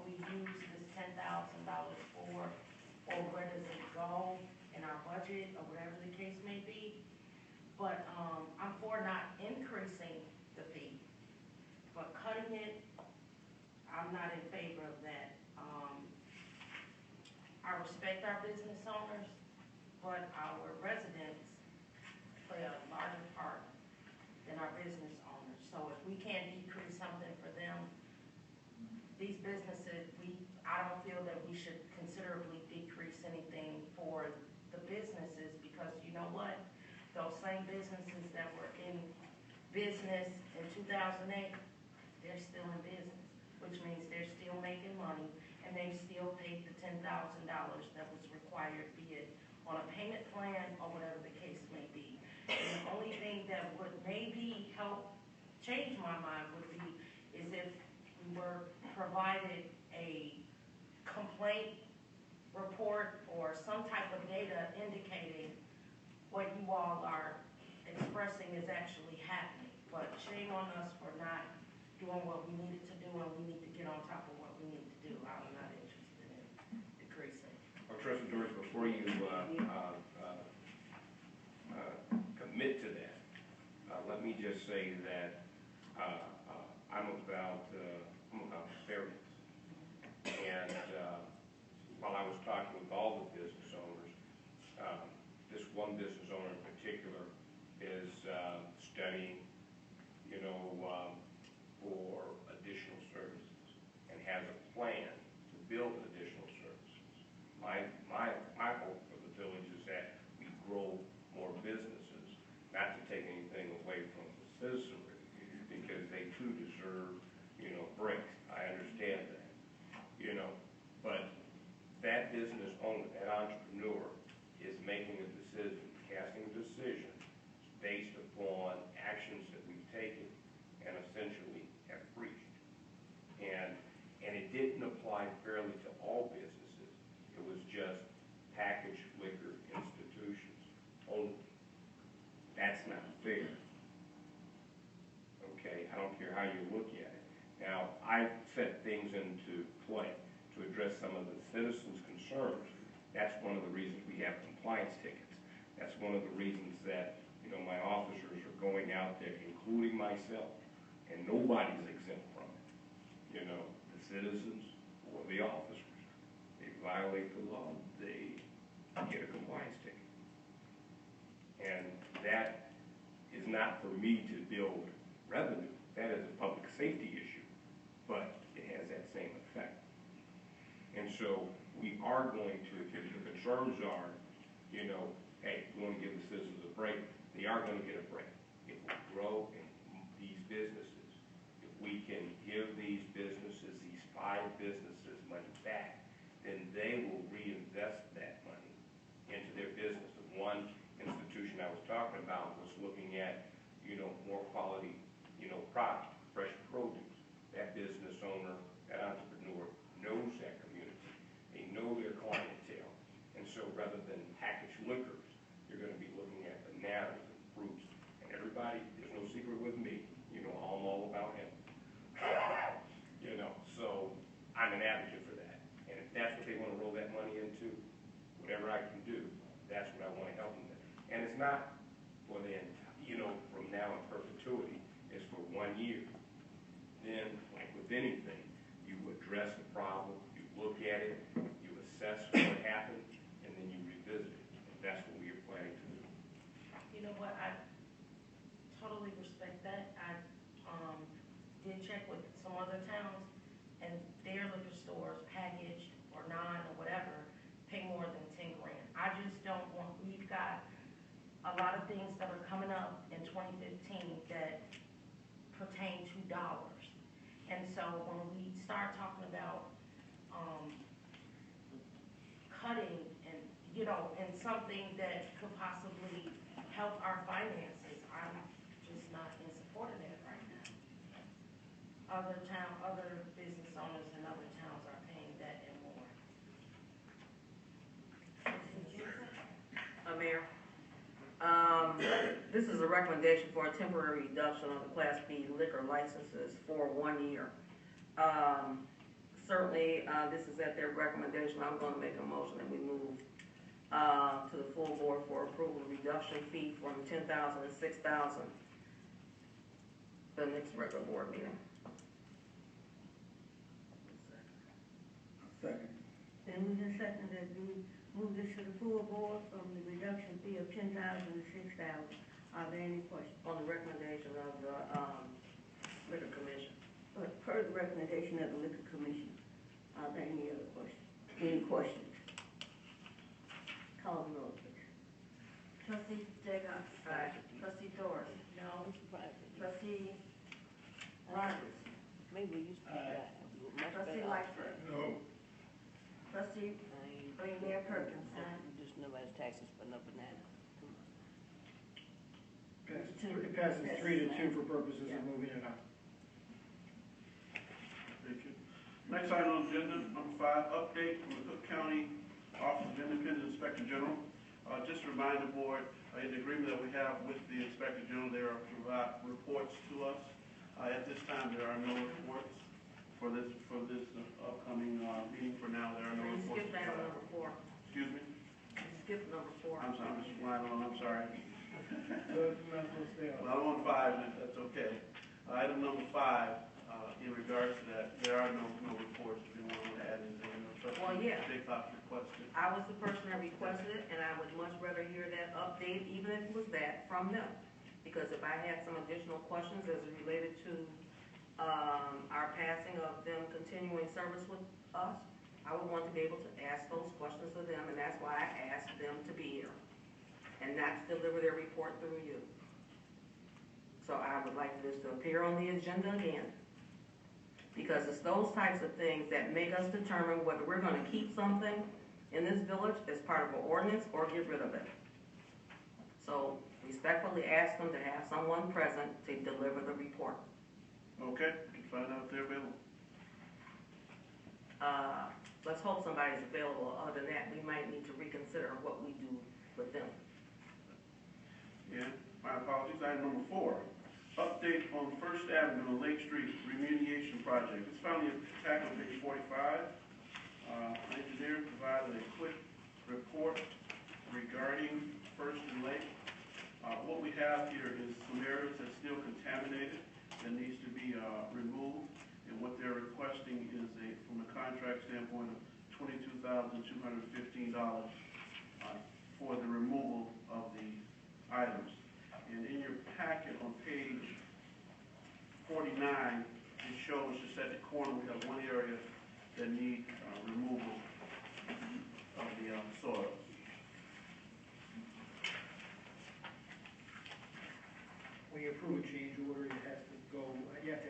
we use this $10,000 for, or where does it go in our budget, or whatever the case may be. But I'm for not increasing the fee, but cutting it, I'm not in favor of that. I respect our business owners, but our residents play a larger part than our business owners. So if we can't decrease something for them, these businesses, I don't feel that we should considerably decrease anything for the businesses, because you know what? Those same businesses that were in business in 2008, they're still in business, which means they're still making money, and they still paid the $10,000 that was required, be it on a payment plan or whatever the case may be. And the only thing that would maybe help change my mind would be is if we were provided a complaint report or some type of data indicating what you all are expressing is actually happening. But shame on us for not doing what we needed to do, and we need to get on top of what we need to do. I'm not interested in decreasing. Well, Trustee Doris, before you commit to that, let me just say that I'm about fairness. And while I was talking with all the business owners, this one business owner in particular is studying, for additional services and has a plan to build additional services. My hope for the village is that we grow more businesses, not to take anything away from the citizenry, because they too deserve, breaks. I understand that, but that business owner, that entrepreneur is making a decision, casting a decision based upon actions that we've taken and essentially have breached. And it didn't apply fairly to all businesses. It was just packaged liquor institutions only. That's not fair. Okay, I don't care how you look at it. Now, I've set things into play to address some of the citizens' concerns. That's one of the reasons we have compliance tickets. That's one of the reasons that, my officers are going out there, including myself, and nobody's exempt from it. The citizens or the officers. They violate the law, they get a compliance ticket. And that is not for me to build revenue. That is a public safety issue, but it has that same effect. And so we are going to, if the concerns are, hey, we want to give the citizens a break, they are going to get a break. If we grow in these businesses, if we can give these businesses, these 5 businesses, money back, then they will reinvest that money into their business. The one institution I was talking about was looking at, more quality, product, fresh produce. That business owner, that entrepreneur knows that community. They know their clientele. And so rather than packaged liquors, you're going to be looking at bananas and fruits. And everybody, there's no secret with me. I'm all about him. So I'm an advocate for that. And if that's what they want to roll that money into, whatever I can do, that's what I want to help them with. And it's not for the, from now in perpetuity. It's for 1 year. Then, like with anything, you address the problem, you look at it, you assess what happened, and then you revisit it. And that's what we are planning to do. You know what, I totally respect that. I did check with some other towns, and their liquor stores, packaged or non or whatever, pay more than 10 grand. I just don't want, we've got a lot of things that are coming up in 2015 that pertain to dollars. And so when we start talking about cutting and, and something that could possibly help our finances, I'm just not in support of that right now. Other business owners in other towns are paying that and more. Mayor, this is a recommendation for a temporary reduction of the Class B liquor licenses for 1 year. Certainly, this is at their recommendation. I'm going to make a motion that we move to the full board for approval reduction fee from $10,000 to $6,000 the next regular board meeting. Second. Then we just second that we move this to the full board from the reduction fee of 10,000 to 6,000. Are there any questions? On the recommendation of the liquor commission. Per the recommendation of the liquor commission, are there any other questions? Any questions? Call the roll, please. Trustee Jacob. Aye. Trustee Doris. No, Trustee Rogers. Maybe we used to do that. Trustee Lightfoot. No. Trustee Mayor Perkins. Just nobody's taxes for no banana. It passes 3-2 for purposes of moving it up. Thank you. Next item on the agenda, number 5, update from the Cook County Office of Independent Inspector General. Just to remind the board, in the agreement that we have with the Inspector General, they are to provide reports to us. At this time, there are no reports for this upcoming meeting. For now, there are no You reports. skipped item number 4. Excuse me? You skipped number 4. I'm sorry, Mr. Wyman, I'm sorry. You're not supposed to stay on. Well, I'm on 5, that's okay. Item number 5, in regards to that, there are no reports. If anyone want to add anything, Well, yeah. Jaycox requested. I was the person that requested it, and I would much rather hear that update, even if it was that, from them. Because if I had some additional questions as it related to our passing of them continuing service with us, I would want to be able to ask those questions of them, and that's why I asked them to be here and not to deliver their report through you. So I would like this to appear on the agenda again, because it's those types of things that make us determine whether we're going to keep something in this village as part of an ordinance or get rid of it. So respectfully ask them to have someone present to deliver the report. Okay, we can find out if they're available. Let's hope somebody's available. Other than that, we might need to reconsider what we do with them. Yeah, my apologies. Item number 4, update on First Avenue and Lake Street remediation project. It's finally tackled on page 45. Engineer provided a quick report regarding First and Lake. What we have here is some areas that's still contaminated that needs to be removed. And what they're requesting is, from a contract standpoint, of $22,215 for the removal of the items. And in your packet on page 49, it shows just at the corner we have one area that needs removal of the soil. When you approve a change order, you have to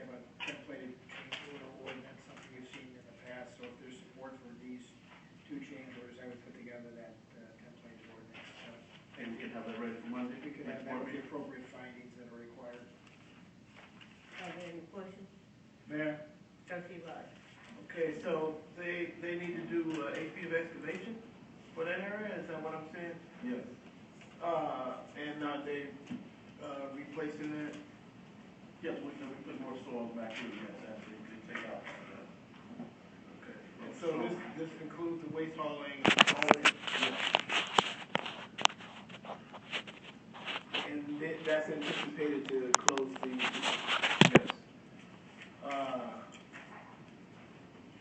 have a templated change order ordinance, something you've seen in the past. So if there's support for these 2 change orders, I would put together that templated ordinance. And we can have that ready for Monday. We could have that with the appropriate findings that are required. Are there any questions? Mayor? Trustee Rogers. Okay, so they need to do 8 feet of excavation for that area, is that what I'm saying? Yes. And they replacing that? Yes, we put more soil back in, yes, after they take out. Okay. And so this includes the waste hauling, always? And that's anticipated to close the, yes.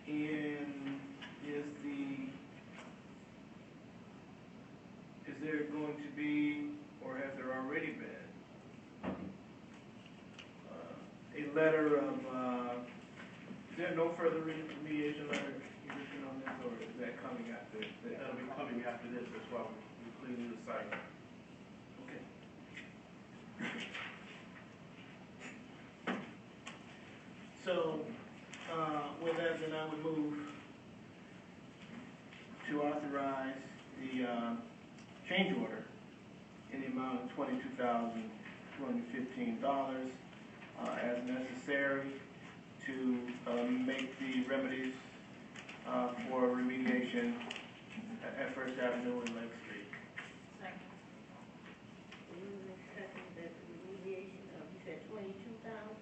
And is there going to be, or has there already been, a letter of, is there no further remediation letter on this, or is that coming after? That'll be coming after this, that's why we're cleaning the site. Okay. So, with that, then I would move to authorize the change order in the amount of $22,215 as necessary to make the remedies for remediation at First Avenue and Lake Street. Second. That remediation of, you said 22,000?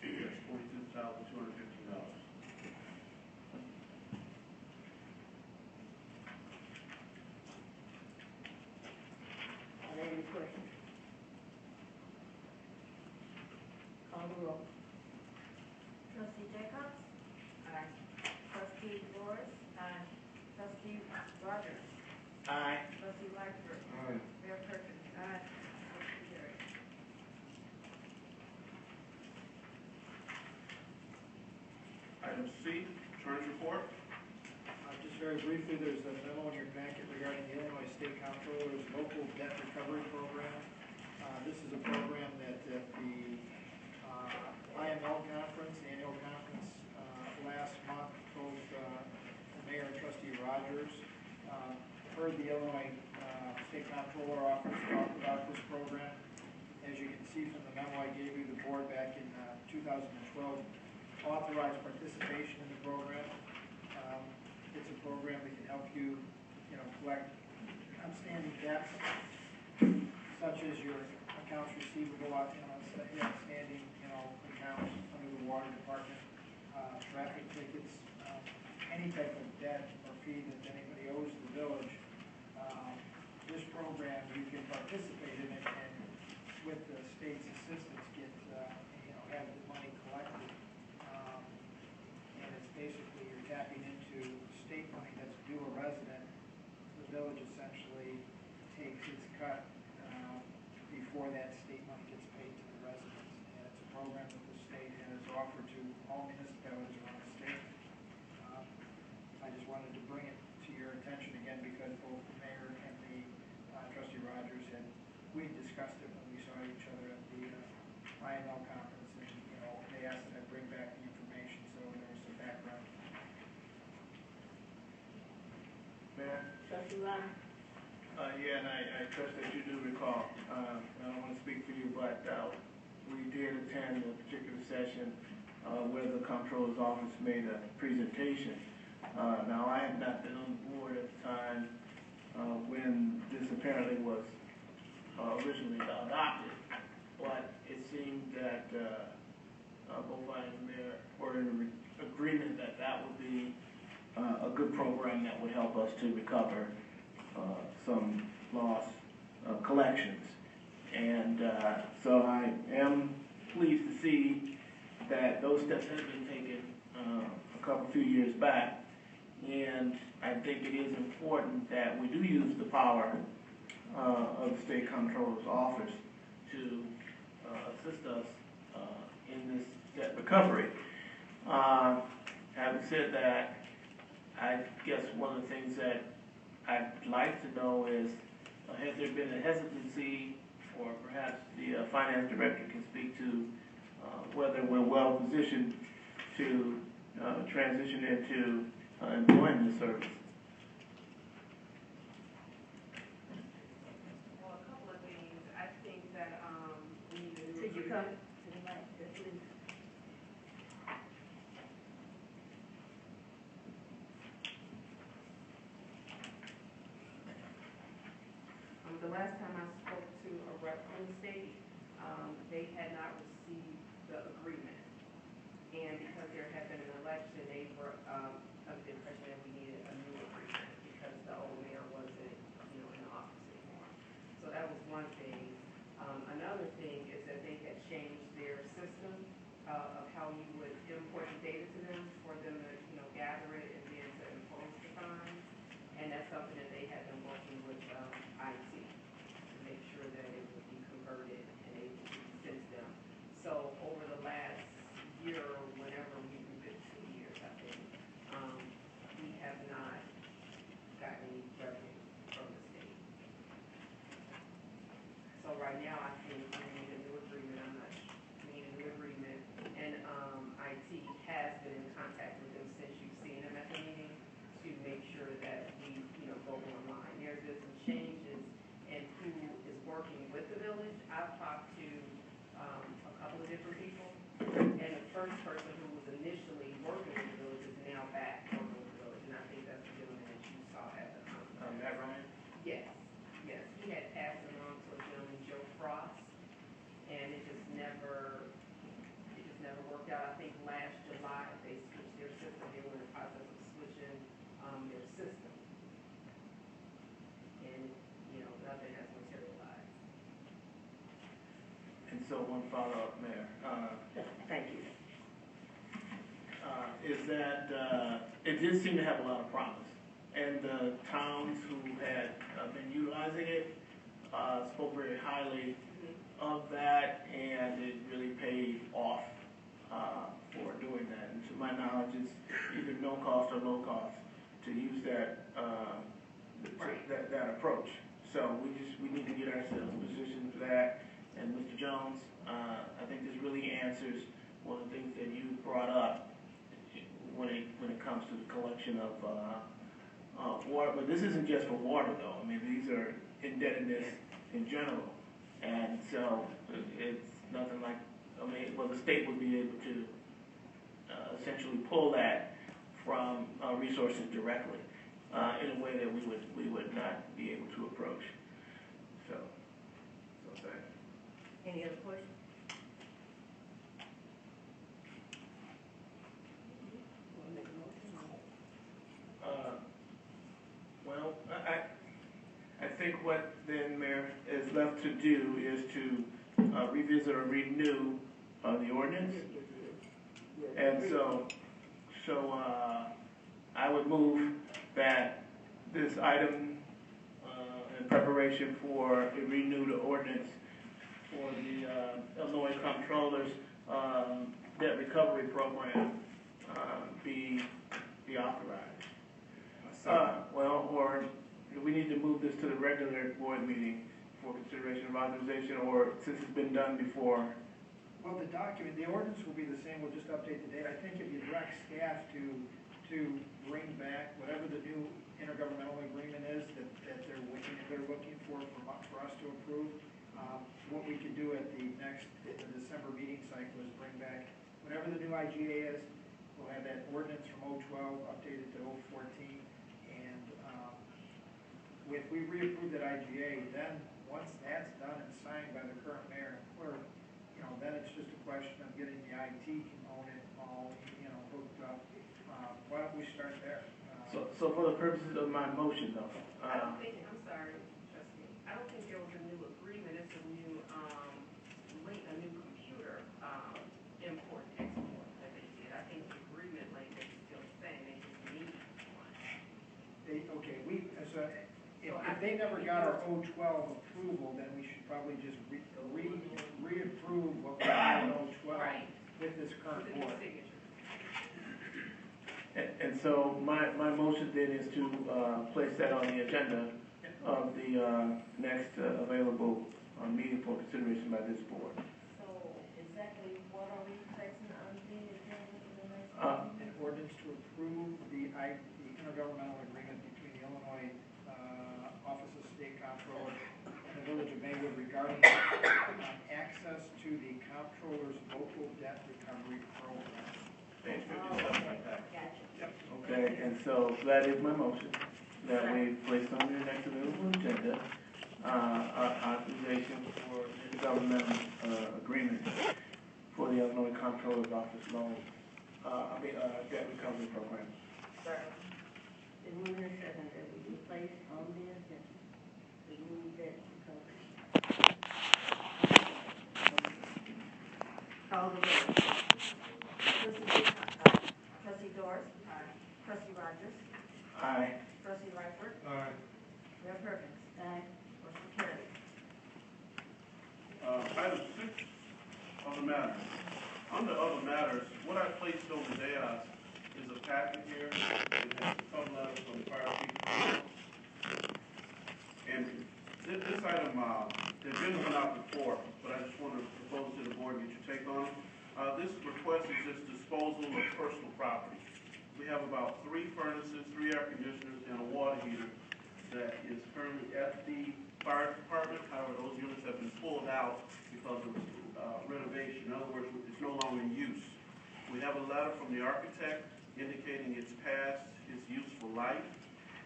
Yes, $42,215. Are there any questions? Call the roll. Trustee Jaycox? Aye. Trustee Morris? Aye. Trustee Rogers? Aye. Trustee Lightfoot? Aye. Mayor Perkins? Aye. Motion carries. Item C, Attorney's report. Just very briefly, there's a memo in your packet regarding the Illinois State Comptroller's local debt recovery program. This is a program that at the IML conference, the annual conference last month, both the Mayor and Trustee Rogers heard the Illinois State Comptroller Office talk about this program. As you can see from the memo I gave you, the board back in 2012 authorized participation in the program. It's a program that can help you collect outstanding debts, such as your accounts receivable, outstanding, accounts under the water department, traffic tickets, any type of debt or fee that anybody owes the village. This program, you can participate in it and with the state's assistance get, have the money collected. And it's basically you're tapping into state money that's due a resident. The village essentially takes its cut before that state money gets paid to the residents. And it's a program that the state has offered to all municipalities around the state. I just wanted to bring it to your attention again because both the mayor and the trustee Rogers we discussed it when we saw each other at the IML conference, and they asked that I bring back the information, so there was some background. Mayor? Trustee Ron? Yeah, and I trust that you do recall. I don't want to speak for you, but we did attend a particular session where the comptroller's office made a presentation. Now, I had not been on the board at the time when this apparently was originally adopted, but it seemed that both I and the mayor were in agreement that that would be a good program that would help us to recover some lost collections. And so I am pleased to see that those steps have been taken a few years back. And I think it is important that we do use the power of the State Comptroller's Office to assist us in this debt recovery. Having said that, I guess one of the things that I'd like to know is, has there been a hesitancy, or perhaps the finance director can speak to whether we're well positioned to transition into employing this service? Well, a couple of things. I think that we need to. Could you come to the mic, please? The last time I spoke to a rep from the state, they had not received the agreement. And because there had been an election, they were of the impression that we needed a new agreement because the old mayor wasn't, in office anymore. So that was one thing. Another thing is that they had changed their system of how you would import the data to them for them to, gather it and then to impose the fine. And that's something that they had been working with IT to make sure that it would be converted and able to be sent to them. So over the last year, or whenever we moved it, 2 years, I think, we have not gotten any revenue from the state. So right now, I think we need a new agreement. We need a new agreement, and IT has been in contact with them since you've seen them at the meeting to make sure that we, go online. There's been some changes in who is working with the village. I've talked to a couple of different people, and the first person who was initially working with the village is now back working with the village, and I think that's the gentleman that you saw at the conference. Matt Ryan? Yes, he had passed it on to a gentleman, Joe Frost, and it just never worked out. I think last July they switched their system. They were in the process of switching their system, and nothing has materialized. And so one follow-up, Mayor. Thank you. Is that it did seem to have a lot of promise. And the towns who had been utilizing it spoke very highly of that, and it really paid off for doing that. And to my knowledge, it's either no cost or low cost to use that that approach. So we need to get ourselves positioned for that. And Mr. Jones, I think this really answers one of the things that you brought up when it comes to the collection of water. But this isn't just for water, though. I mean, these are indebtedness in general. And so it's nothing like, the state would be able to essentially pull that from resources directly. in a way that we would not be able to approach. So that. Any other questions? Wanna make a motion? Well, I think what then, Mayor, is left to do is to revisit or renew the ordinance. And so I would move that this item in preparation for a renewed ordinance for the Illinois Comptroller's debt recovery program be authorized. Or do we need to move this to the regular board meeting for consideration of authorization, or since it's been done before? Well, the document, the ordinance will be the same, we'll just update the date. I think if you direct staff to bring back whatever the new intergovernmental agreement is that they're looking for us to approve, what we can do at the December meeting cycle is bring back whatever the new IGA is. We'll have that ordinance from 012 updated to 014, and if we reapprove that IGA, then once that's done and signed by the current mayor and clerk, then it's just a question of getting the IT component all, hooked up. Why don't we start there? So for the purposes of my motion, though. I don't think, I'm sorry, trustee, I don't think there was a new agreement, it's a new, a new computer, import, export that they did. I think the agreement language is still the same, they just need one. If they never got our 012 approval, then we should probably just reapprove what we had in 012 Right. with this current With the new board. signature. And so my motion then is to place that on the agenda of the next available meeting for consideration by this board. So exactly what are we placing on the agenda for the next An ordinance to approve the intergovernmental agreement between the Illinois Office of State Comptroller and the Village of Maywood regarding access to the comptroller's local debt recovery program. Okay, and so that is my motion, that we place on the next available agenda, authorization for intergovernmental agreement for the Illinois Comptroller's Office loan, debt recovery program. The move in second that we be placed on the agenda. The move that recovery. Call the roll. Trustee Doris? Trustee Rogers? Aye. Trustee Ryford? Aye. Mayor Perkins? Aye. Motion carried. Item 6, other matters. Under other matters, what I placed on the dais is a packet here. It has a cover letter from the fire chief. And this item, the agenda went out before, but I just want to propose to the board, get your take on it. This request is just disposal of personal property. We have about 3 furnaces, 3 air conditioners, and a water heater that is currently at the fire department. However, those units have been pulled out because of renovation. In other words, it's no longer in use. We have a letter from the architect indicating it's past its useful life.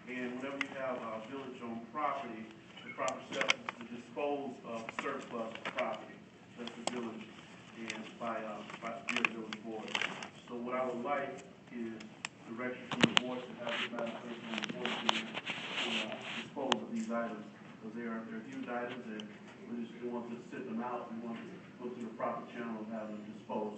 And whenever you have village-owned property, the proper steps is to dispose of surplus property. That's the village and by the village board. So what I would like is direction from the board to have this matter placed on the board to dispose of these items, because they're huge items and we just want to sit them out. We want to go through the proper channel of having them disposed.